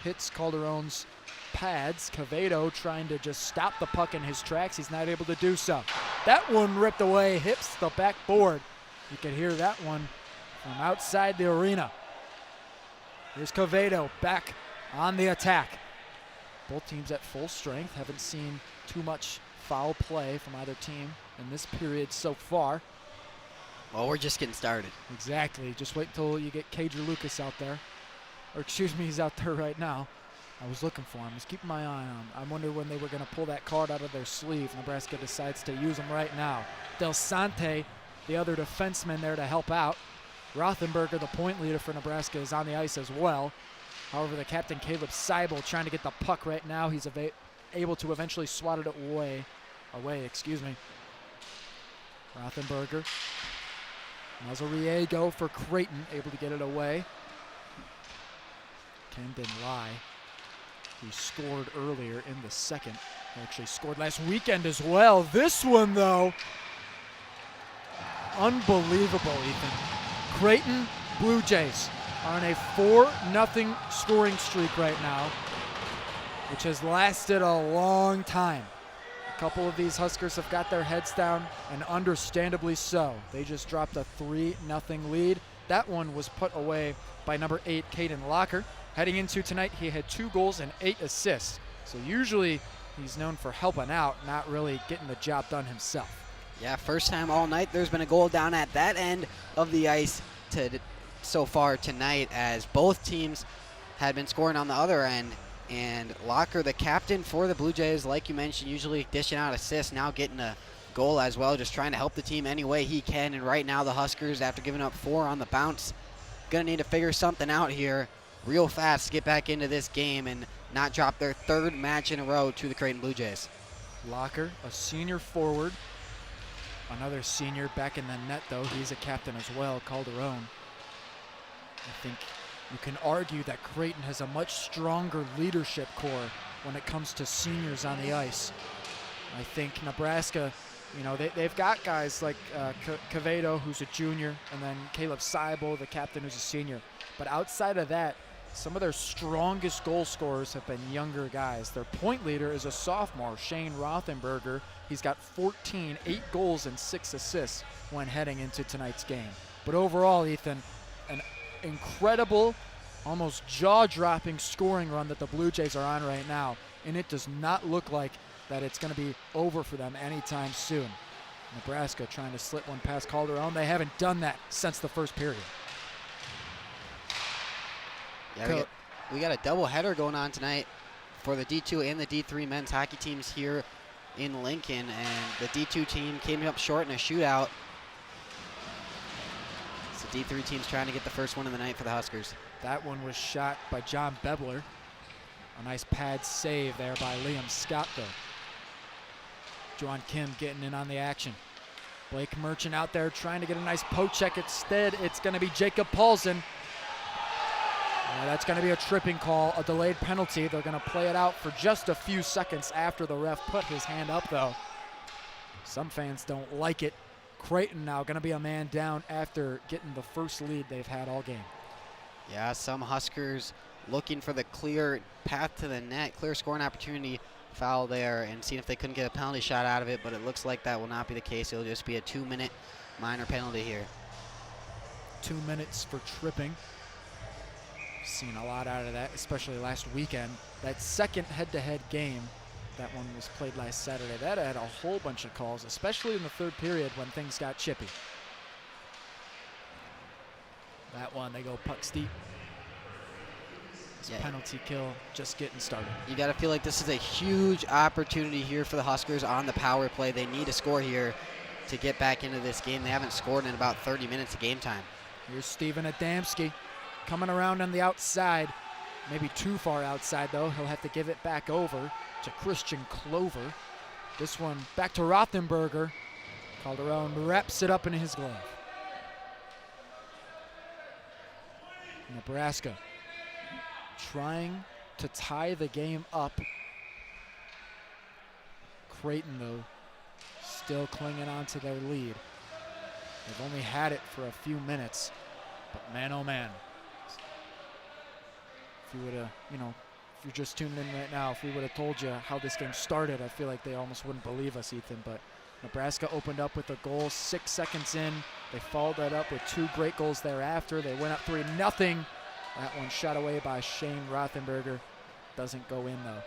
hits Calderon's pads. Quevedo trying to just stop the puck in his tracks. He's not able to do so. That one ripped away, hits the backboard. You can hear that one from outside the arena. Here's Quevedo back on the attack. Both teams at full strength. Haven't seen too much foul play from either team in this period so far. Well, we're just getting started. Exactly. Just wait until you get Cager Lucas out there. Or excuse me, he's out there right now. I was looking for him. I was keeping my eye on him. I wonder when they were going to pull that card out of their sleeve. Nebraska decides to use him right now. Del Sante, the other defenseman there to help out. Rothenberger, the point leader for Nebraska, is on the ice as well. However, the captain, Caleb Seibel, trying to get the puck right now. He's able to eventually swat it away. Rothenberger. Mazariego for Creighton, able to get it away. Camden Lai, he scored earlier in the second. He actually scored last weekend as well. This one, though, unbelievable, Ethan. Creighton Blue Jays are on a 4-0 scoring streak right now, which has lasted a long time. A couple of these Huskers have got their heads down, and understandably so. They just dropped a 3-0 lead. That one was put away by number 8, Caden Locker. Heading into tonight, he had 2 goals and 8 assists. So usually he's known for helping out, not really getting the job done himself. Yeah, first time all night there's been a goal down at that end of the ice so far tonight, as both teams had been scoring on the other end. And Locker, the captain for the Blue Jays, like you mentioned, usually dishing out assists, now getting a goal as well, just trying to help the team any way he can. And right now the Huskers, after giving up 4 on the bounce, going to need to figure something out here real fast to get back into this game and not drop their 3rd match in a row to the Creighton Blue Jays. Locker, a senior forward. Another senior back in the net, though. He's a captain as well, Calderon. I think you can argue that Creighton has a much stronger leadership core when it comes to seniors on the ice. I think Nebraska, you know, they've got guys like Cavedo, who's a junior, and then Caleb Seibel, the captain, who's a senior. But outside of that, some of their strongest goal scorers have been younger guys. Their point leader is a sophomore, Shane Rothenberger. He's got 14, 8 goals and 6 assists when heading into tonight's game. But overall, Ethan, an incredible, almost jaw-dropping scoring run that the Blue Jays are on right now, and it does not look like that it's going to be over for them anytime soon. Nebraska trying to slip one past Calderon. They haven't done that since the first period. Yeah, we got a doubleheader going on tonight for the D2 and the D3 men's hockey teams here in Lincoln, and the D2 team came up short in a shootout. So D3 team's trying to get the first one of the night for the Huskers. That one was shot by John Bebler. A nice pad save there by Liam Scott, though. Juan Kim getting in on the action. Blake Merchant out there trying to get a nice poke check. Instead, it's going to be Jacob Paulsen. That's going to be a tripping call, a delayed penalty. They're going to play it out for just a few seconds after the ref put his hand up, though. Some fans don't like it. Creighton now going to be a man down after getting the first lead they've had all game. Yeah, some Huskers looking for the clear path to the net, clear scoring opportunity, foul there, and seeing if they couldn't get a penalty shot out of it, but it looks like that will not be the case. It'll just be a 2-minute minor penalty here. 2 minutes for tripping. Seen a lot out of that, especially last weekend. That second head-to-head game, that one was played last Saturday, that had a whole bunch of calls, especially in the 3rd period when things got chippy. That one, they go pucks deep. This penalty kill just getting started. You got to feel like this is a huge opportunity here for the Huskers on the power play. They need to score here to get back into this game. They haven't scored in about 30 minutes of game time. Here's Steven Adamski coming around on the outside. Maybe too far outside, though. He'll have to give it back over to Christian Clover. This one back to Rothenberger. Calderon wraps it up in his glove. Nebraska trying to tie the game up. Creighton, though, still clinging on to their lead. They've only had it for a few minutes, but man, oh man. If you would have, you know, if you're just tuned in right now, if we would have told you how this game started, I feel like they almost wouldn't believe us, Ethan. But Nebraska opened up with a goal 6 seconds in. They followed that up with 2 great goals thereafter. They went up 3-0. That one shot away by Shane Rothenberger. Doesn't go in, though.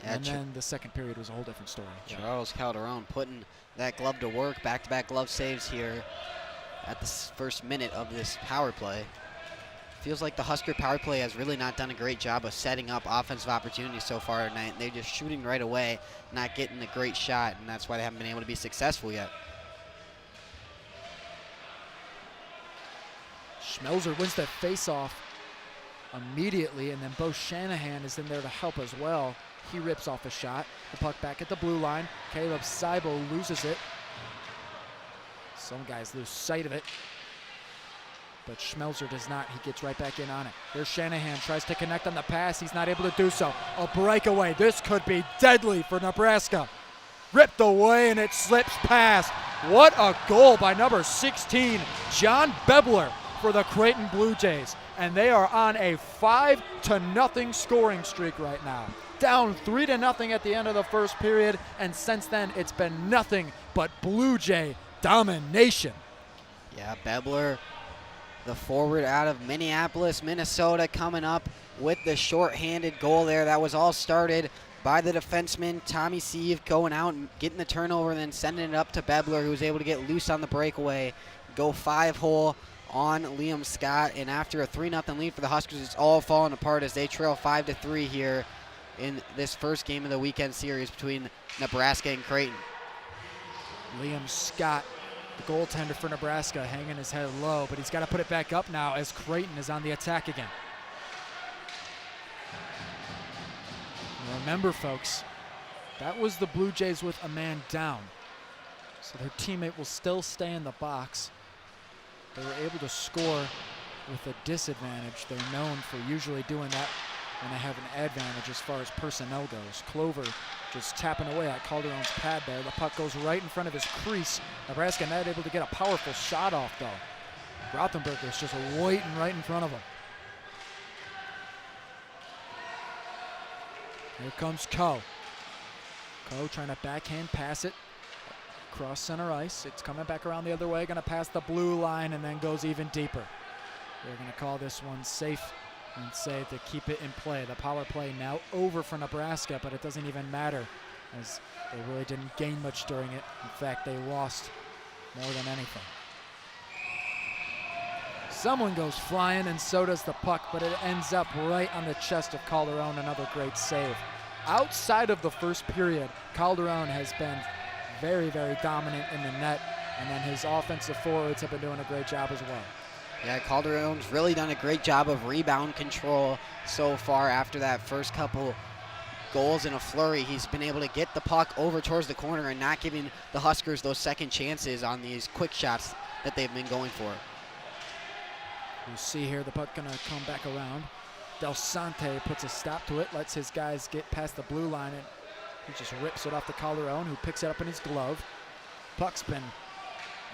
Yeah, and then the second period was a whole different story. Charles Calderon putting that glove to work. Back-to-back glove saves here at the first minute of this power play. Feels like the Husker power play has really not done a great job of setting up offensive opportunities so far tonight. They're just shooting right away, not getting a great shot, and that's why they haven't been able to be successful yet. Schmelzer wins that face-off immediately, and then Bo Shanahan is in there to help as well. He rips off a shot. The puck back at the blue line. Caleb Seibel loses it. Some guys lose sight of it, but Schmelzer does not. He gets right back in on it. Here's Shanahan, tries to connect on the pass. He's not able to do so. A breakaway. This could be deadly for Nebraska. Ripped away, and it slips past. What a goal by number 16, John Bebler, for the Creighton Blue Jays. And they are on a 5-0 scoring streak right now. Down 3-0 at the end of the first period, and since then it's been nothing but Blue Jay domination. Yeah, Bebler, the forward out of Minneapolis, Minnesota, coming up with the short-handed goal there. That was all started by the defenseman, Tommy Sieve, going out and getting the turnover and then sending it up to Bebler, who was able to get loose on the breakaway, go 5-hole on Liam Scott. And after a 3-0 lead for the Huskers, it's all falling apart as they trail 5-3 here in this first game of the weekend series between Nebraska and Creighton. Liam Scott, the goaltender for Nebraska, hanging his head low, but he's got to put it back up now as Creighton is on the attack again. Remember, folks, that was the Blue Jays with a man down. So their teammate will still stay in the box. They were able to score with a disadvantage. They're known for usually doing that when they have an advantage as far as personnel goes. Clover just tapping away at Calderon's pad there. The puck goes right in front of his crease. Nebraska not able to get a powerful shot off, though. Rothenberger's just waiting right in front of him. Here comes Coe. Coe trying to backhand pass it across center ice. It's coming back around the other way, going to pass the blue line and then goes even deeper. They're going to call this one safe and say to keep it in play. The power play now over for Nebraska, but it doesn't even matter as they really didn't gain much during it. In fact, they lost more than anything. Someone goes flying, and so does the puck, but it ends up right on the chest of Calderon. Another great save. Outside of the first period, Calderon has been very, very dominant in the net, and then his offensive forwards have been doing a great job as well. Yeah, Calderon's really done a great job of rebound control so far after that first couple goals in a flurry. He's been able to get the puck over towards the corner and not giving the Huskers those second chances on these quick shots that they've been going for. You see here the puck gonna come back around. Del Sante puts a stop to it, lets his guys get past the blue line, and he just rips it off to Calderon, who picks it up in his glove. Puck's been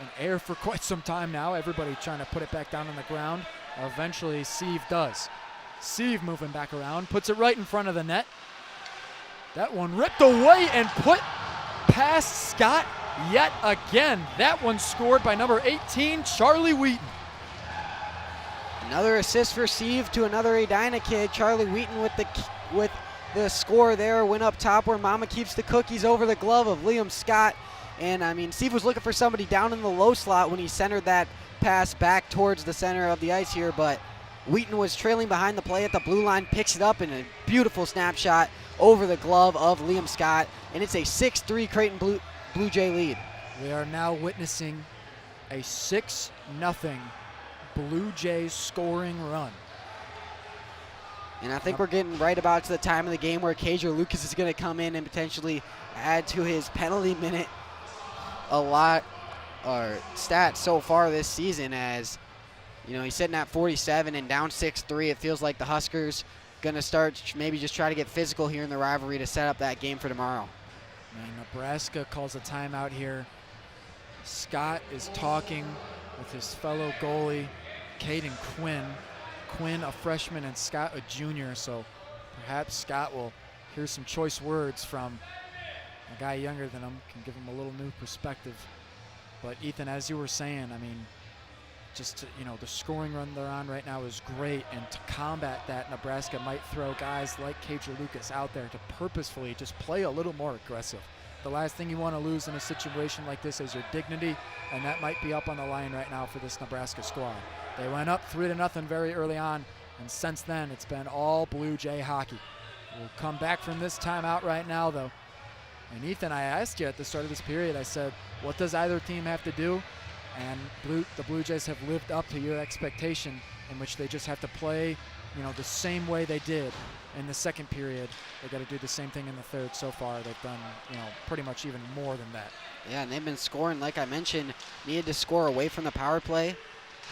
in air for quite some time now. Everybody trying to put it back down on the ground. Eventually, Sieve does. Sieve moving back around, puts it right in front of the net. That one ripped away and put past Scott yet again. That one scored by number 18, Charlie Wheaton. Another assist for Sieve to another Edina kid. Charlie Wheaton with the score there. Went up top where Mama keeps the cookies over the glove of Liam Scott. And, I mean, Sieve was looking for somebody down in the low slot when he centered that pass back towards the center of the ice here. But Wheaton was trailing behind the play at the blue line, picks it up in a beautiful snapshot over the glove of Liam Scott. And it's a 6-3 Creighton Blue Jay lead. We are now witnessing a 6-0 Blue Jays scoring run. And I think we're getting right about to the time of the game where Cager Lucas is going to come in and potentially add to his penalty minute a lot, or stats so far this season, as you know, he's sitting at 47 and down 6-3. It feels like the Huskers going to start maybe just try to get physical here in the rivalry to set up that game for tomorrow. And Nebraska calls a timeout here. Scott is talking with his fellow goalie, Caden Quinn. Quinn, a freshman, and Scott, a junior, so perhaps Scott will hear some choice words from a guy younger than him, can give him a little new perspective. But Ethan, as you were saying, I mean, just, you know, the scoring run they're on right now is great, and to combat that, Nebraska might throw guys like Cager Lucas out there to purposefully just play a little more aggressive. The last thing you want to lose in a situation like this is your dignity, and that might be up on the line right now for this Nebraska squad. They went up 3-0 very early on, and since then it's been all Blue Jay hockey. We'll come back from this timeout right now, though. And Ethan, I asked you at the start of this period, I said, what does either team have to do? And the Blue Jays have lived up to your expectation, in which they just have to play, you know, the same way they did in the second period. They got to do the same thing in the third. So far, they've done, you know, pretty much even more than that. Yeah, and they've been scoring, like I mentioned, needed to score away from the power play.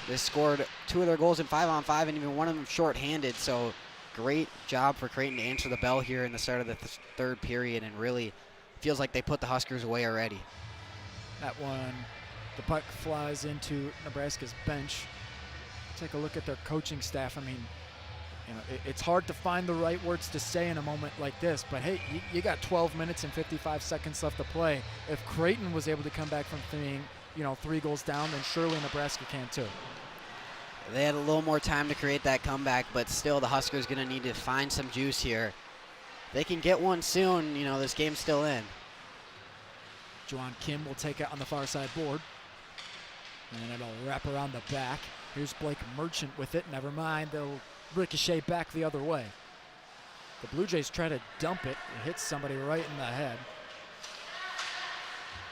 They scored 2 of their goals in 5-on-5, and even one of them shorthanded. So great job for Creighton to answer the bell here in the start of the third period, and really feels like they put the Huskers away already. That one, the puck flies into Nebraska's bench. Take a look at their coaching staff. I mean, you know, it's hard to find the right words to say in a moment like this, but hey, you got 12 minutes and 55 seconds left to play. If Creighton was able to come back from being, you know, 3 goals down, then surely Nebraska can too. They had a little more time to create that comeback, but still the Huskers going to need to find some juice here. They can get one soon, you know, this game's still in. Juwan Kim will take it on the far side board, and it'll wrap around the back. Here's Blake Merchant with it. Never mind, they'll ricochet back the other way. The Blue Jays try to dump it. It hits somebody right in the head.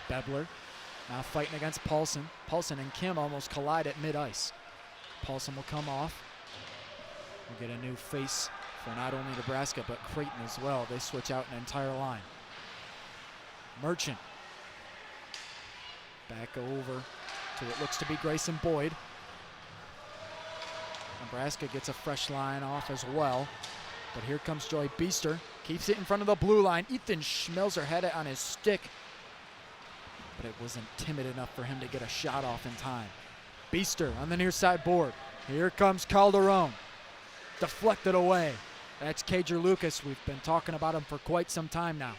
Bebler now fighting against Paulson. Paulson and Kim almost collide at mid-ice. Paulson will come off. We'll get a new face for not only Nebraska, but Creighton as well. They switch out an entire line. Merchant. Back over to what looks to be Grayson Boyd. Nebraska gets a fresh line off as well. But here comes Joey Beester. Keeps it in front of the blue line. Ethan Schmelzer had it on his stick, but it wasn't timid enough for him to get a shot off in time. Beester on the near side board. Here comes Calderon. Deflected away. That's Cager Lucas. We've been talking about him for quite some time now.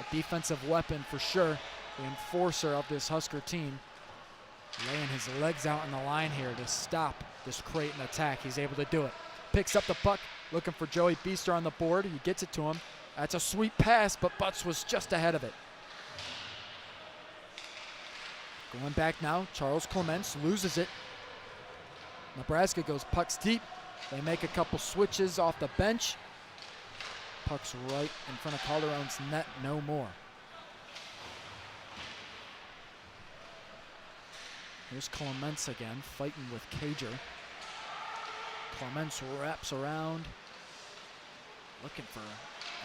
A defensive weapon for sure. The enforcer of this Husker team. Laying his legs out on the line here to stop this Creighton attack. He's able to do it. Picks up the puck. Looking for Joey Beester on the board. He gets it to him. That's a sweet pass, but Butts was just ahead of it. Going back now, Charles Clements loses it. Nebraska goes pucks deep. They make a couple switches off the bench. Puck's right in front of Calderon's net, no more. Here's Clements again, fighting with Cager. Clements wraps around, looking for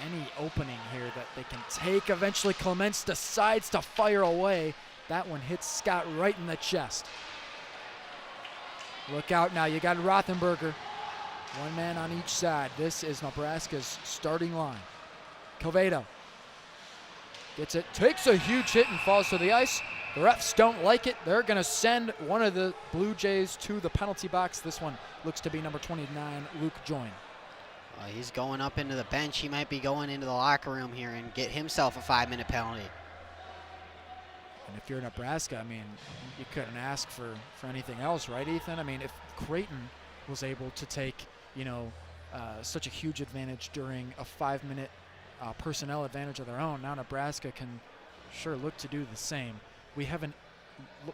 any opening here that they can take. Eventually Clements decides to fire away. That one hits Scott right in the chest. Look out now, you got Rothenberger. One man on each side. This is Nebraska's starting line. Covedo gets it, takes a huge hit and falls to the ice. The refs don't like it. They're going to send one of the Blue Jays to the penalty box. This one looks to be number 29, Luke Joyne. He's going up into the bench. He might be going into the locker room here and get himself a 5-minute penalty. And if you're Nebraska, I mean, you couldn't ask for anything else, right, Ethan? I mean, if Creighton was able to take, such a huge advantage during a 5-minute personnel advantage of their own, now Nebraska can sure look to do the same. We have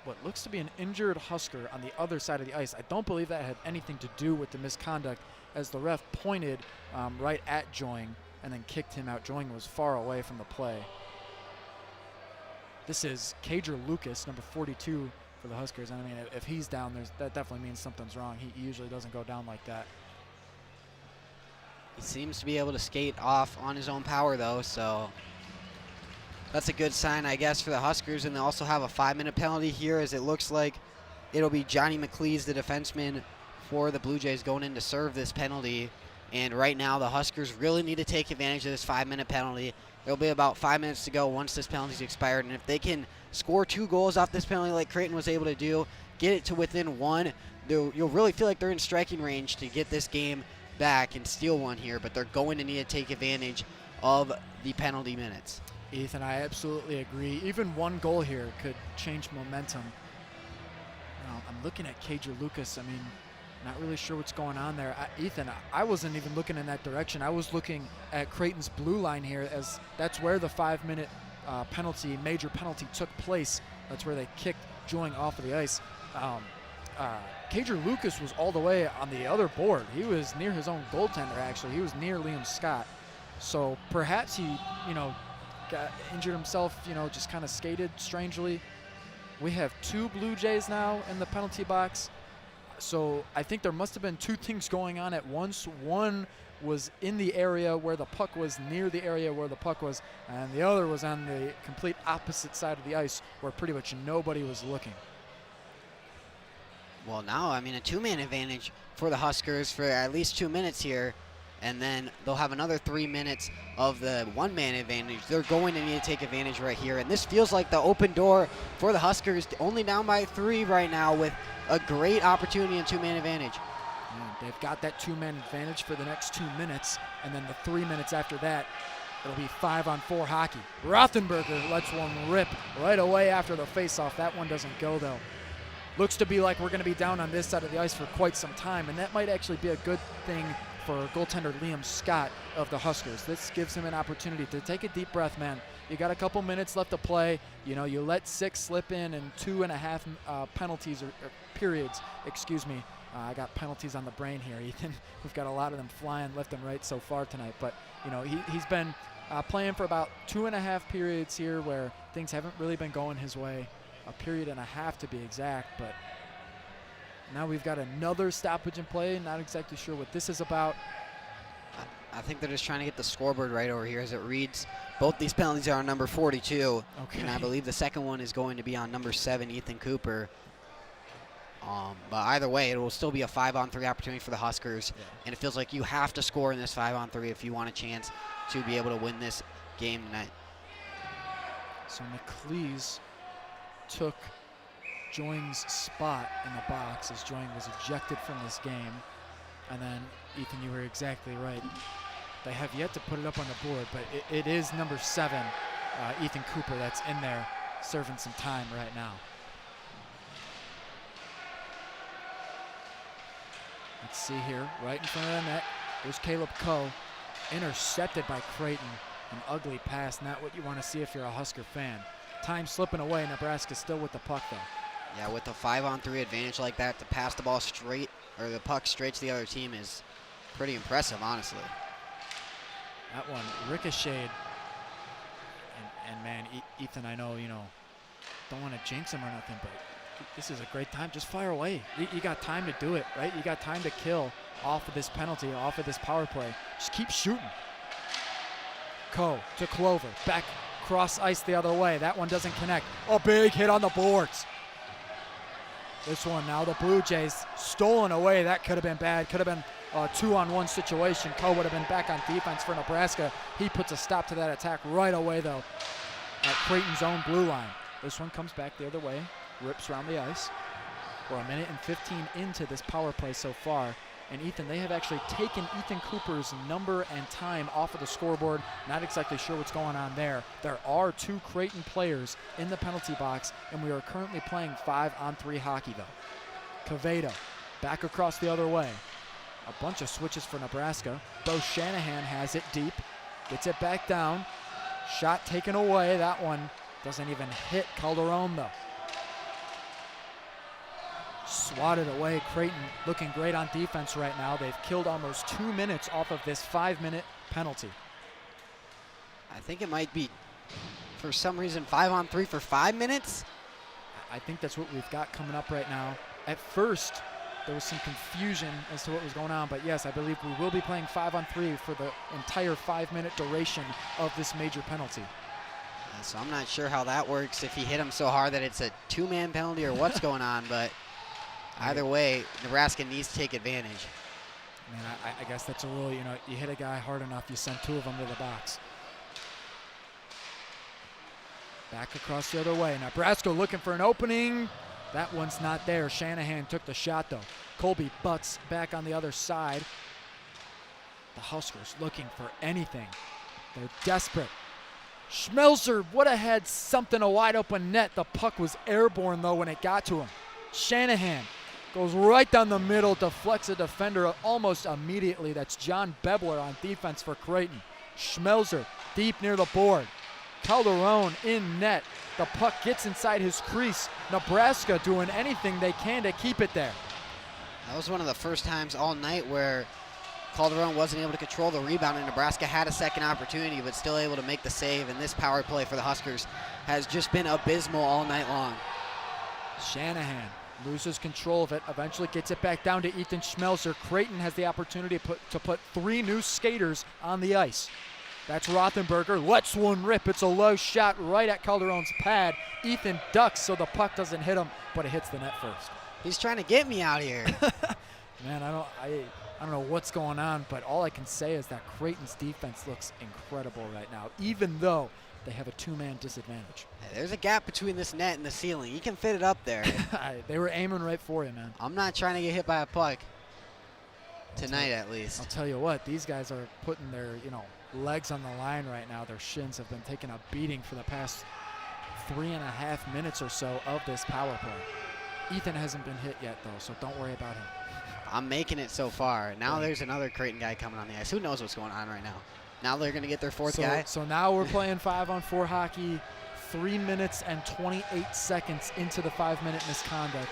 what looks to be an injured Husker on the other side of the ice. I don't believe that had anything to do with the misconduct, as the ref pointed right at Joyne and then kicked him out. Joyne was far away from the play. This is Cager Lucas, number 42 for the Huskers. And I mean, if he's down, that definitely means something's wrong. He usually doesn't go down like that. He seems to be able to skate off on his own power, though, so that's a good sign, I guess, for the Huskers. And they also have a 5-minute penalty here, as it looks like it'll be Johnny McLeese, the defenseman for the Blue Jays, going in to serve this penalty. And right now, the Huskers really need to take advantage of this 5-minute penalty. There'll be about 5 minutes to go once this penalty's expired. And if they can score 2 goals off this penalty like Creighton was able to do, get it to within 1, you'll really feel like they're in striking range to get this game back and steal one here. But they're going to need to take advantage of the penalty minutes. Ethan, I absolutely agree. Even one goal here could change momentum. I'm looking at Cager Lucas. I mean, not really sure what's going on there. Ethan, I wasn't even looking in that direction. I was looking at Creighton's blue line here, as that's where the 5-minute major penalty took place. That's where they kicked Joyne off of the ice. Cager Lucas was all the way on the other board. He was near his own goaltender, actually. He was near Liam Scott. So perhaps he, got injured himself, just kind of skated strangely. We have 2 Blue Jays now in the penalty box. So I think there must have been 2 things going on at once. One was in the area where the puck was, near the area where the puck was, and the other was on the complete opposite side of the ice where pretty much nobody was looking. Well, now, I mean, a 2-man advantage for the Huskers for at least 2 minutes here. And then they'll have another 3 minutes of the 1-man advantage. They're going to need to take advantage right here. And this feels like the open door for the Huskers, only down by 3 right now with a great opportunity and 2-man advantage. Yeah, they've got that 2-man advantage for the next 2 minutes. And then the 3 minutes after that, it'll be 5-on-4 hockey. Rothenberger lets one rip right away after the faceoff. That one doesn't go, though. Looks to be like we're going to be down on this side of the ice for quite some time. And that might actually be a good thing for goaltender Liam Scott of the Huskers. This gives him an opportunity to take a deep breath, man. You got a couple minutes left to play. You know, you let 6 slip in and 2.5 penalties or periods, excuse me. I got penalties on the brain here, Ethan. We've got a lot of them flying left and right so far tonight. But, you know, he's been playing for about 2.5 periods here where things haven't really been going his way. A period and a half to be exact. But now we've got another stoppage in play. Not exactly sure what this is about. I think they're just trying to get the scoreboard right over here as it reads. Both these penalties are on number 42. Okay. And I believe the second one is going to be on number 7, Ethan Cooper. But either way, it will still be a 5-on-3 opportunity for the Huskers. Yeah. And it feels like you have to score in this 5-on-3 if you want a chance to be able to win this game tonight. So McLeese took Joing's spot in the box as Joing was ejected from this game. And then, Ethan, you were exactly right. They have yet to put it up on the board, but it is number 7, Ethan Cooper, that's in there serving some time right now. Let's see here, right in front of the net. There's Caleb Coe, intercepted by Creighton. An ugly pass, not what you want to see if you're a Husker fan. Time slipping away, Nebraska still with the puck though. Yeah, with a 5-on-3 advantage like that, to pass the ball straight, or the puck straight to the other team is pretty impressive, honestly. That one ricocheted. And man, Ethan, I know, you know, don't want to jinx him or nothing, but this is a great time. Just fire away. You got time to do it, right? You got time to kill off of this penalty, off of this power play. Just keep shooting. Coe to Clover. Back cross ice the other way. That one doesn't connect. A big hit on the boards. This one now, the Blue Jays stolen away. That could have been bad. Could have been a 2-on-1 situation. Coe would have been back on defense for Nebraska. He puts a stop to that attack right away, though, at Creighton's own blue line. This one comes back the other way. Rips around the ice. We're 1:15 into this power play so far. And Ethan, they have actually taken Ethan Cooper's number and time off of the scoreboard. Not exactly sure what's going on there. There are 2 Creighton players in the penalty box, and we are currently playing 5-on-3 hockey though. Cavedo back across the other way. A bunch of switches for Nebraska. Bo Shanahan has it deep. Gets it back down. Shot taken away. That one doesn't even hit Calderon though. Swatted away. Creighton looking great on defense right now. They've killed almost 2 minutes off of this 5-minute penalty. I think it might be, for some reason, 5-on-3 for 5 minutes. I think that's what we've got coming up right now. At first, there was some confusion as to what was going on, but yes, I believe we will be playing 5-on-3 for the entire 5-minute duration of this major penalty. So I'm not sure how that works, if he hit him so hard that it's a 2-man penalty or what's going on, but either way, Nebraska needs to take advantage. I mean, I guess that's a rule. You know, you hit a guy hard enough, you send 2 of them to the box. Back across the other way. Nebraska looking for an opening. That one's not there. Shanahan took the shot, though. Colby Butts back on the other side. The Huskers looking for anything. They're desperate. Schmelzer would have had something, a wide open net. The puck was airborne, though, when it got to him. Shanahan goes right down the middle, deflects a defender almost immediately. That's John Bebler on defense for Creighton. Schmelzer deep near the board. Calderon in net. The puck gets inside his crease. Nebraska doing anything they can to keep it there. That was one of the first times all night where Calderon wasn't able to control the rebound, and Nebraska had a second opportunity but still able to make the save, and this power play for the Huskers has just been abysmal all night long. Shanahan loses control of it, eventually gets it back down to Ethan Schmelzer. Creighton has the opportunity to put 3 new skaters on the ice. That's Rothenberger, lets one rip. It's a low shot right at Calderon's pad. Ethan ducks so the puck doesn't hit him, but it hits the net first. He's trying to get me out here. Man, I don't know what's going on, but all I can say is that Creighton's defense looks incredible right now, even though they have a 2-man disadvantage. Hey, there's a gap between this net and the ceiling. You can fit it up there. They were aiming right for you, man. I'm not trying to get hit by a puck tonight, at least. I'll tell you what, these guys are putting their, legs on the line right now. Their shins have been taking a beating for the past 3.5 minutes or so of this power play. Ethan hasn't been hit yet, though, so don't worry about him. I'm making it so far. Now there's another Creighton guy coming on the ice. Who knows what's going on right now? Now they're going to get their fourth guy. So now we're playing 5-on-4 hockey, 3 minutes and 28 seconds into the 5-minute misconduct.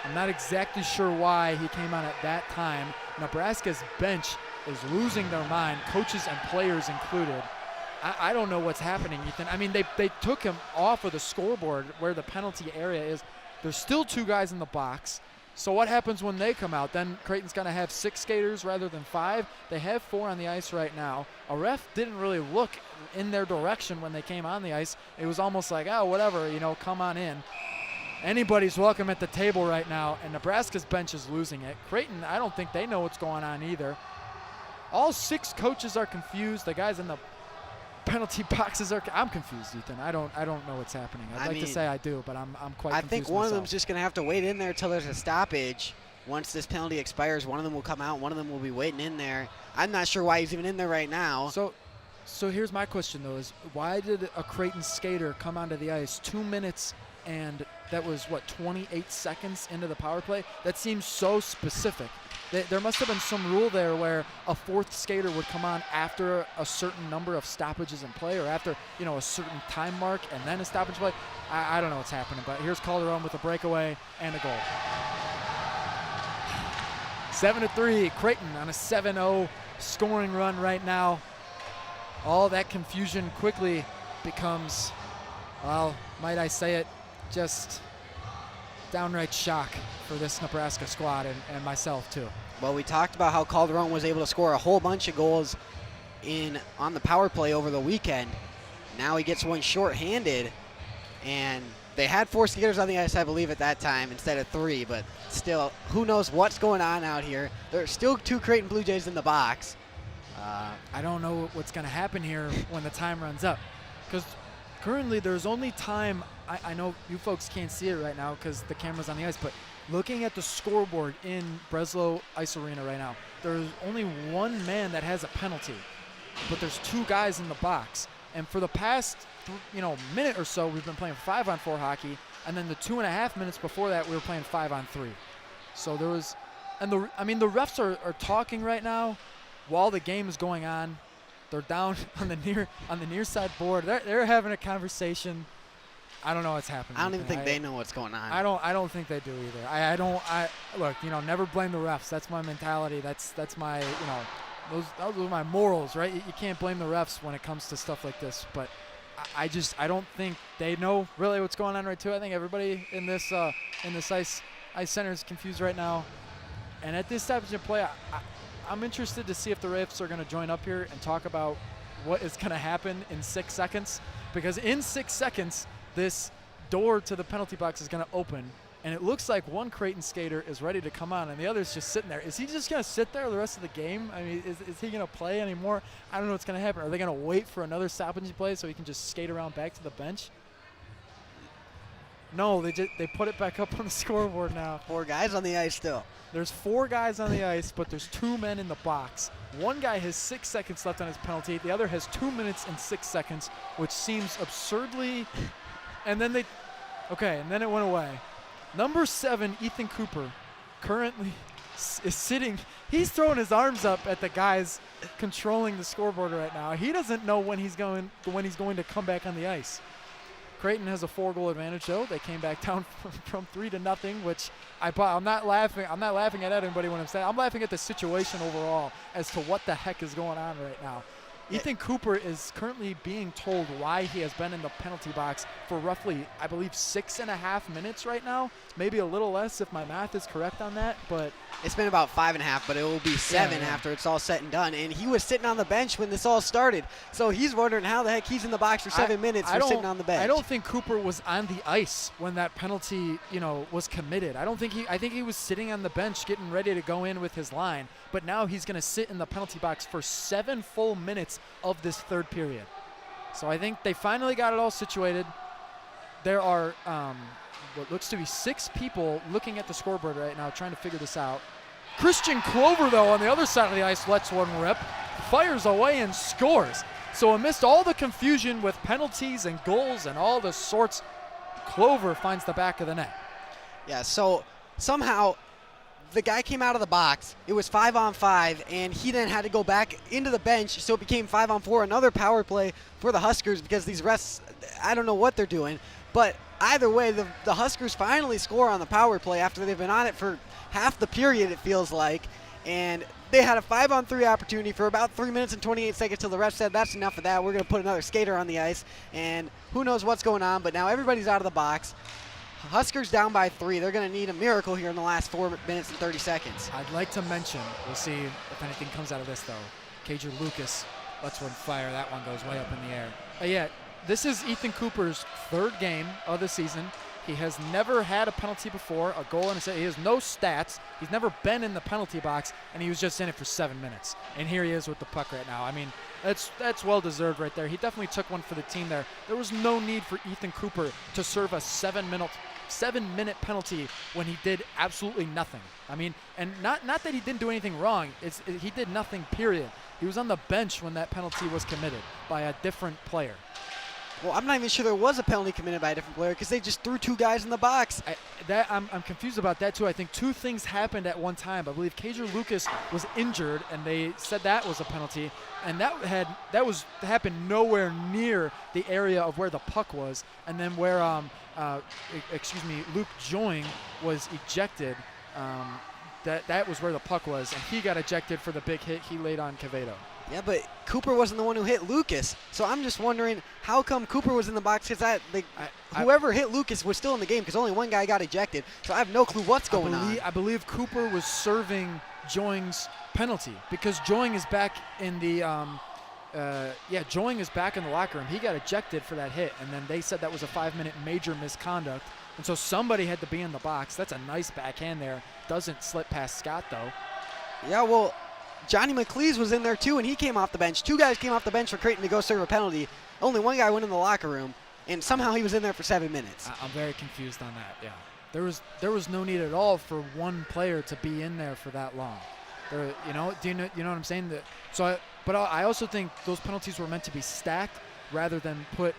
I'm not exactly sure why he came on at that time. Nebraska's bench is losing their mind, coaches and players included. I don't know what's happening, Ethan. I mean, they took him off of the scoreboard where the penalty area is. There's still 2 guys in the box. So what happens when they come out? Then Creighton's going to have 6 skaters rather than 5. They have 4 on the ice right now. A ref didn't really look in their direction when they came on the ice. It was almost like, oh, whatever, come on in. Anybody's welcome at the table right now, and Nebraska's bench is losing it. Creighton, I don't think they know what's going on either. All 6 coaches are confused. The guys in the penalty boxes are. I'm confused, Ethan. I don't know what's happening. I'd like to say I do, but I'm quite confused. I think one myself. of them's just going to have to wait in there till there's a stoppage. Once this penalty expires, one of them will come out. One of them will be waiting in there. I'm not sure why he's even in there right now. So here's my question though: is why did a Creighton skater come onto the ice 2 minutes and that was 28 seconds into the power play? That seems so specific. There must have been some rule there where a 4th skater would come on after a certain number of stoppages in play, or after a certain time mark and then a stoppage play. I don't know what's happening, but here's Calderon with a breakaway and a goal. 7-3, Creighton on a 7-0 scoring run right now. All that confusion quickly becomes, well, might I say it, just downright shock for this Nebraska squad and myself too. Well, we talked about how Calderon was able to score a whole bunch of goals on the power play over the weekend. Now he gets one shorthanded, and they had 4 skaters on the ice, I believe, at that time instead of 3, but still, who knows what's going on out here. There's still 2 Creighton Blue Jays in the box. I don't know what's going to happen here when the time runs up, because currently there's only time. I know you folks can't see it right now because the camera's on the ice, but looking at the scoreboard in Breslow Ice Arena right now, there's only 1 man that has a penalty, but there's 2 guys in the box. And for the past minute or so, we've been playing 5-on-4 hockey, and then the 2.5 minutes before that, we were playing 5-on-3. So there was, and the refs are talking right now while the game is going on. They're down on the near side board. They're having a conversation. I don't know what's happening. I don't even think they know what's going on. I don't think they do either. Look, never blame the refs. That's my mentality. That's my, those are my morals, right? You can't blame the refs when it comes to stuff like this. But I don't think they know really what's going on right too. I think everybody in this ice center is confused right now. And at this stoppage in play, I'm interested to see if the refs are going to join up here and talk about what is going to happen in 6 seconds. Because in 6 seconds, this door to the penalty box is going to open, and it looks like one Creighton skater is ready to come on, and the other's just sitting there. Is he just going to sit there the rest of the game? I mean, is he going to play anymore? I don't know what's going to happen. Are they going to wait for another stoppage play so he can just skate around back to the bench? No, they put it back up on the scoreboard now. 4 guys on the ice still. There's 4 guys on the ice, but there's 2 men in the box. One guy has 6 seconds left on his penalty. The other has 2 minutes and 6 seconds, which seems absurdly. And then it went away. Number 7, Ethan Cooper, currently is sitting. He's throwing his arms up at the guys controlling the scoreboard right now. He doesn't know when he's going to come back on the ice. Creighton has a 4-goal advantage, though. They came back down from 3-0, which I'm not laughing. I'm not laughing at anybody when I'm saying. I'm laughing at the situation overall as to what the heck is going on right now. Ethan Cooper is currently being told why he has been in the penalty box for roughly, I believe, 6.5 minutes right now. Maybe a little less if my math is correct on that, but it's been about 5.5, but it will be 7 after it's all said and done. And he was sitting on the bench when this all started, so he's wondering how the heck he's in the box for 7 minutes for sitting on the bench. I don't think Cooper was on the ice when that penalty, was committed. I think he was sitting on the bench getting ready to go in with his line, but now he's going to sit in the penalty box for 7 full minutes of this 3rd period. So I think they finally got it all situated. There are what looks to be 6 people looking at the scoreboard right now trying to figure this out. Christian Clover, though, on the other side of the ice, lets one rip, fires away and scores. So amidst all the confusion with penalties and goals and all the sorts, Clover finds the back of the net. Yeah, so somehow the guy came out of the box. It was 5-on-5, and he then had to go back into the bench, so it became 5-on-4, another power play for the Huskers because these refs, I don't know what they're doing. But either way, the Huskers finally score on the power play after they've been on it for half the period, it feels like. And they had a 5-on-3 opportunity for about 3 minutes and 28 seconds till the ref said, that's enough of that. We're going to put another skater on the ice. And who knows what's going on, but now everybody's out of the box. Huskers down by 3. They're going to need a miracle here in the last 4 minutes and 30 seconds. I'd like to mention, we'll see if anything comes out of this, though. Cager Lucas lets one fire. That one goes way up in the air. Yeah, this is Ethan Cooper's 3rd game of the season. He has never had a penalty before, a goal, and he has no stats. He's never been in the penalty box, and he was just in it for 7 minutes. And here he is with the puck right now. I mean, that's well-deserved right there. He definitely took one for the team there. There was no need for Ethan Cooper to serve a 7-minute penalty when he did absolutely nothing. I mean, and not that he didn't do anything wrong. He did nothing, period. He was on the bench when that penalty was committed by a different player. Well, I'm not even sure there was a penalty committed by a different player because they just threw 2 guys in the box. I'm confused about that, too. I think 2 things happened at one time. I believe Cager Lucas was injured, and they said that was a penalty. And that happened nowhere near the area of where the puck was. And then where, Luke Joing was ejected, that was where the puck was. And he got ejected for the big hit he laid on Quevedo. Yeah, but Cooper wasn't the one who hit Lucas. So I'm just wondering how come Cooper was in the box because whoever hit Lucas was still in the game because only one guy got ejected. So I have no clue what's going on. I believe Cooper was serving Joing's penalty because Joing is back in the Joing is back in the locker room. He got ejected for that hit, and then they said that was a 5-minute major misconduct. And so somebody had to be in the box. That's a nice backhand there. Doesn't slip past Scott, though. Yeah, well, Johnny McLeese was in there too, and he came off the bench. 2 guys came off the bench for Creighton to go serve a penalty. Only one guy went in the locker room, and somehow he was in there for 7 minutes. I'm very confused on that. Yeah, there was no need at all for one player to be in there for that long. You know what I'm saying? But I also think those penalties were meant to be stacked rather than put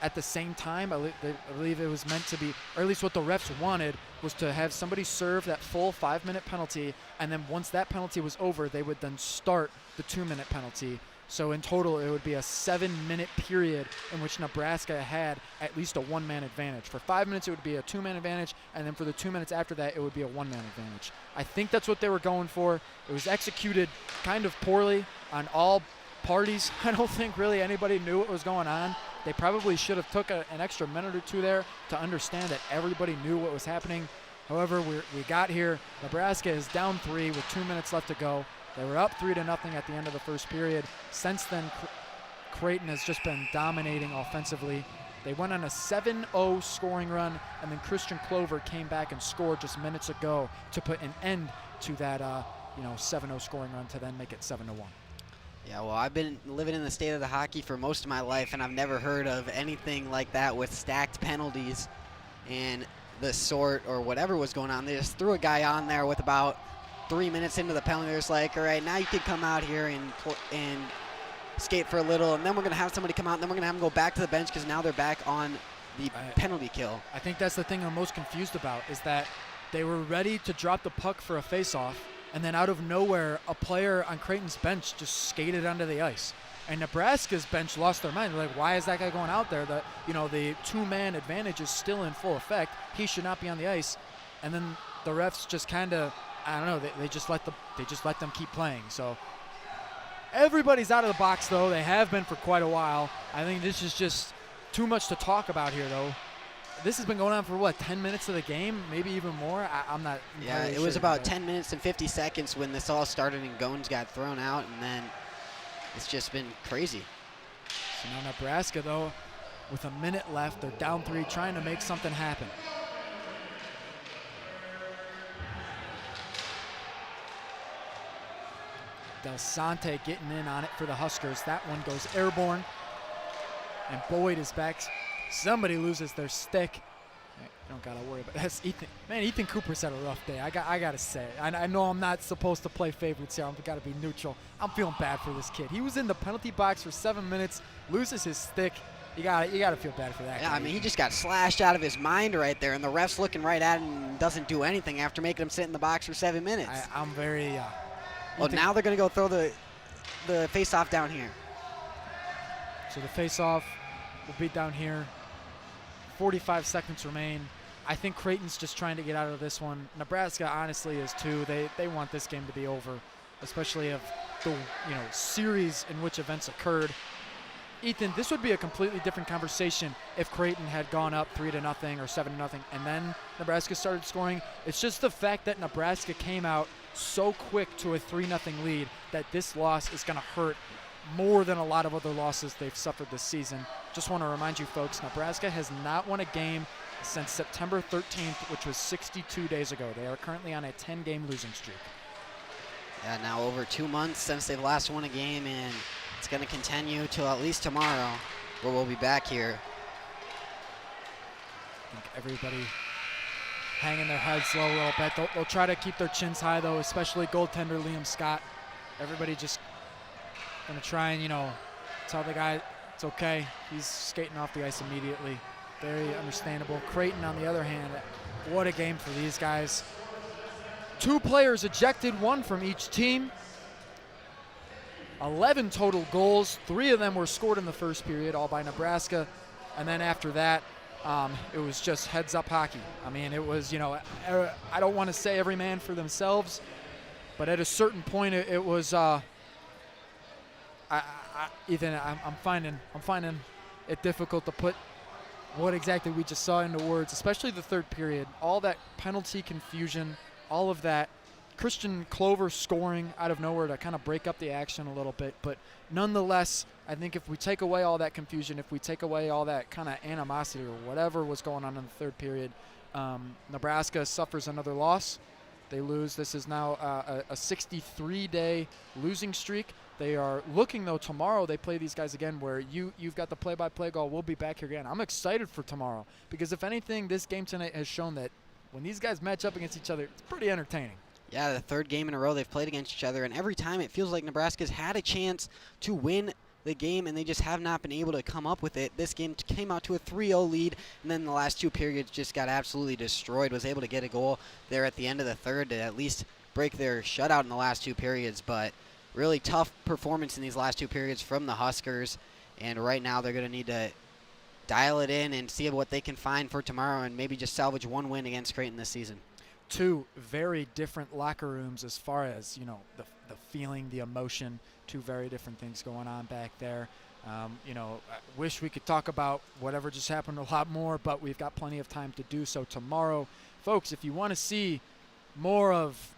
at the same time. I believe it was meant to be, or at least what the refs wanted was to have somebody serve that full 5-minute penalty, and then once that penalty was over, they would then start the 2-minute penalty. So in total, it would be a 7-minute period in which Nebraska had at least a 1-man advantage. For 5 minutes, it would be a 2-man advantage, and then for the 2 minutes after that, it would be a 1-man advantage. I think that's what they were going for. It was executed kind of poorly on all parties. I don't think really anybody knew what was going on. They probably should have took an extra minute or 2 there to understand that everybody knew what was happening. However, we got here. Nebraska is down 3 with 2 minutes left to go. They were up 3-0 at the end of the first period. Since then, Creighton has just been dominating offensively. They went on a 7-0 scoring run, and then Christian Clover came back and scored just minutes ago to put an end to that 7-0 scoring run to then make it 7-1. Yeah, well, I've been living in the state of the hockey for most of my life, and I've never heard of anything like that with stacked penalties and the sort or whatever was going on. They just threw a guy on there with about 3 minutes into the penalty. They're just like, all right, now you can come out here and skate for a little, and then we're going to have somebody come out, and then we're going to have them go back to the bench because now they're back on the penalty kill. I think that's the thing I'm most confused about is that they were ready to drop the puck for a face-off, and then out of nowhere, a player on Creighton's bench just skated onto the ice. And Nebraska's bench lost their mind. They're like, why is that guy going out there? The 2-man advantage is still in full effect. He should not be on the ice. And then the refs just kind of, I don't know, they just let them keep playing. So everybody's out of the box, though. They have been for quite a while. I think this is just too much to talk about here, though. This has been going on for, 10 minutes of the game, maybe even more? I'm not Yeah, it was about 10 minutes and 50 seconds when this all started and Gones got thrown out, and then it's just been crazy. So now Nebraska, though, with a minute left, they're down 3, trying to make something happen. Del Sante getting in on it for the Huskers. That one goes airborne. And Boyd is back. Somebody loses their stick. You don't got to worry about that. Ethan. Man, Ethan Cooper's had a rough day. I got to say. I know I'm not supposed to play favorites here. I've got to be neutral. I'm feeling bad for this kid. He was in the penalty box for 7 minutes, loses his stick. You got to feel bad for that Yeah, guy. I mean, he just got slashed out of his mind right there, and the ref's looking right at him and doesn't do anything after making him sit in the box for 7 minutes. I'm very. Oh, now they're going to go throw the face-off down here. So the face-off will be down here. 45 seconds remain. I think Creighton's just trying to get out of this one. Nebraska honestly is too. They want this game to be over, especially of the series in which events occurred. Ethan, this would be a completely different conversation if Creighton had gone up 3-0 or 7-0, and then Nebraska started scoring. It's just the fact that Nebraska came out so quick to a 3-0 lead that this loss is going to hurt more than a lot of other losses they've suffered this season. Just want to remind you folks, Nebraska has not won a game since September 13th, which was 62 days ago. They are currently on a 10-game losing streak. Yeah, now over 2 months since they've last won a game, and it's going to continue till at least tomorrow, where we'll be back here. I think everybody hanging their heads low a little bit. They'll try to keep their chins high, though, especially goaltender Liam Scott. Everybody just going to try and, tell the guy it's okay. He's skating off the ice immediately. Very understandable. Creighton, on the other hand, what a game for these guys. 2 players ejected, 1 from each team. 11 total goals. 3 of them were scored in the first period, all by Nebraska. And then after that, it was just heads-up hockey. I mean, it was, I don't want to say every man for themselves, but at a certain point, it was. Ethan, I'm finding it difficult to put what exactly we just saw into words, especially the third period. All that penalty confusion, all of that. Christian Clover scoring out of nowhere to kind of break up the action a little bit. But nonetheless, I think if we take away all that confusion, if we take away all that kind of animosity or whatever was going on in the third period, Nebraska suffers another loss. They lose. This is now a 63-day losing streak. They are looking, though, tomorrow they play these guys again where you've got the play-by-play goal. We'll be back here again. I'm excited for tomorrow because, if anything, this game tonight has shown that when these guys match up against each other, it's pretty entertaining. Yeah, the third game in a row they've played against each other, and every time it feels like Nebraska's had a chance to win the game, and they just have not been able to come up with it. This game came out to a 3-0 lead, and then the last 2 periods just got absolutely destroyed. Was able to get a goal there at the end of the third to at least break their shutout in the last 2 periods, but really tough performance in these last 2 periods from the Huskers, and right now they're going to need to dial it in and see what they can find for tomorrow and maybe just salvage 1 win against Creighton this season. 2 very different locker rooms as far as, the feeling, the emotion, 2 very different things going on back there. I wish we could talk about whatever just happened a lot more, but we've got plenty of time to do so tomorrow. Folks, if you want to see more of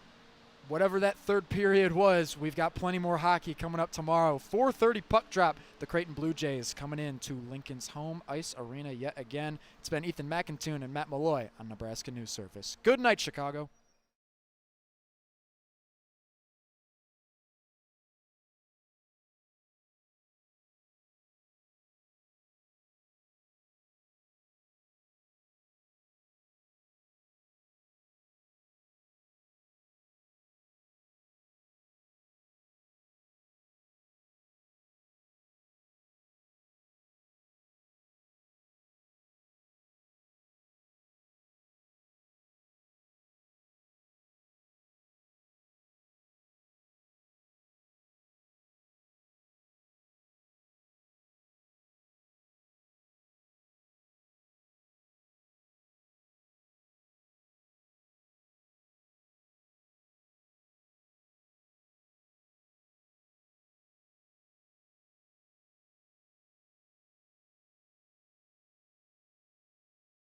whatever that third period was, we've got plenty more hockey coming up tomorrow. 4:30 puck drop. The Creighton Blue Jays coming in to Lincoln's home ice arena yet again. It's been Ethan McIntoon and Matt Malloy on Nebraska News Service. Good night, Chicago.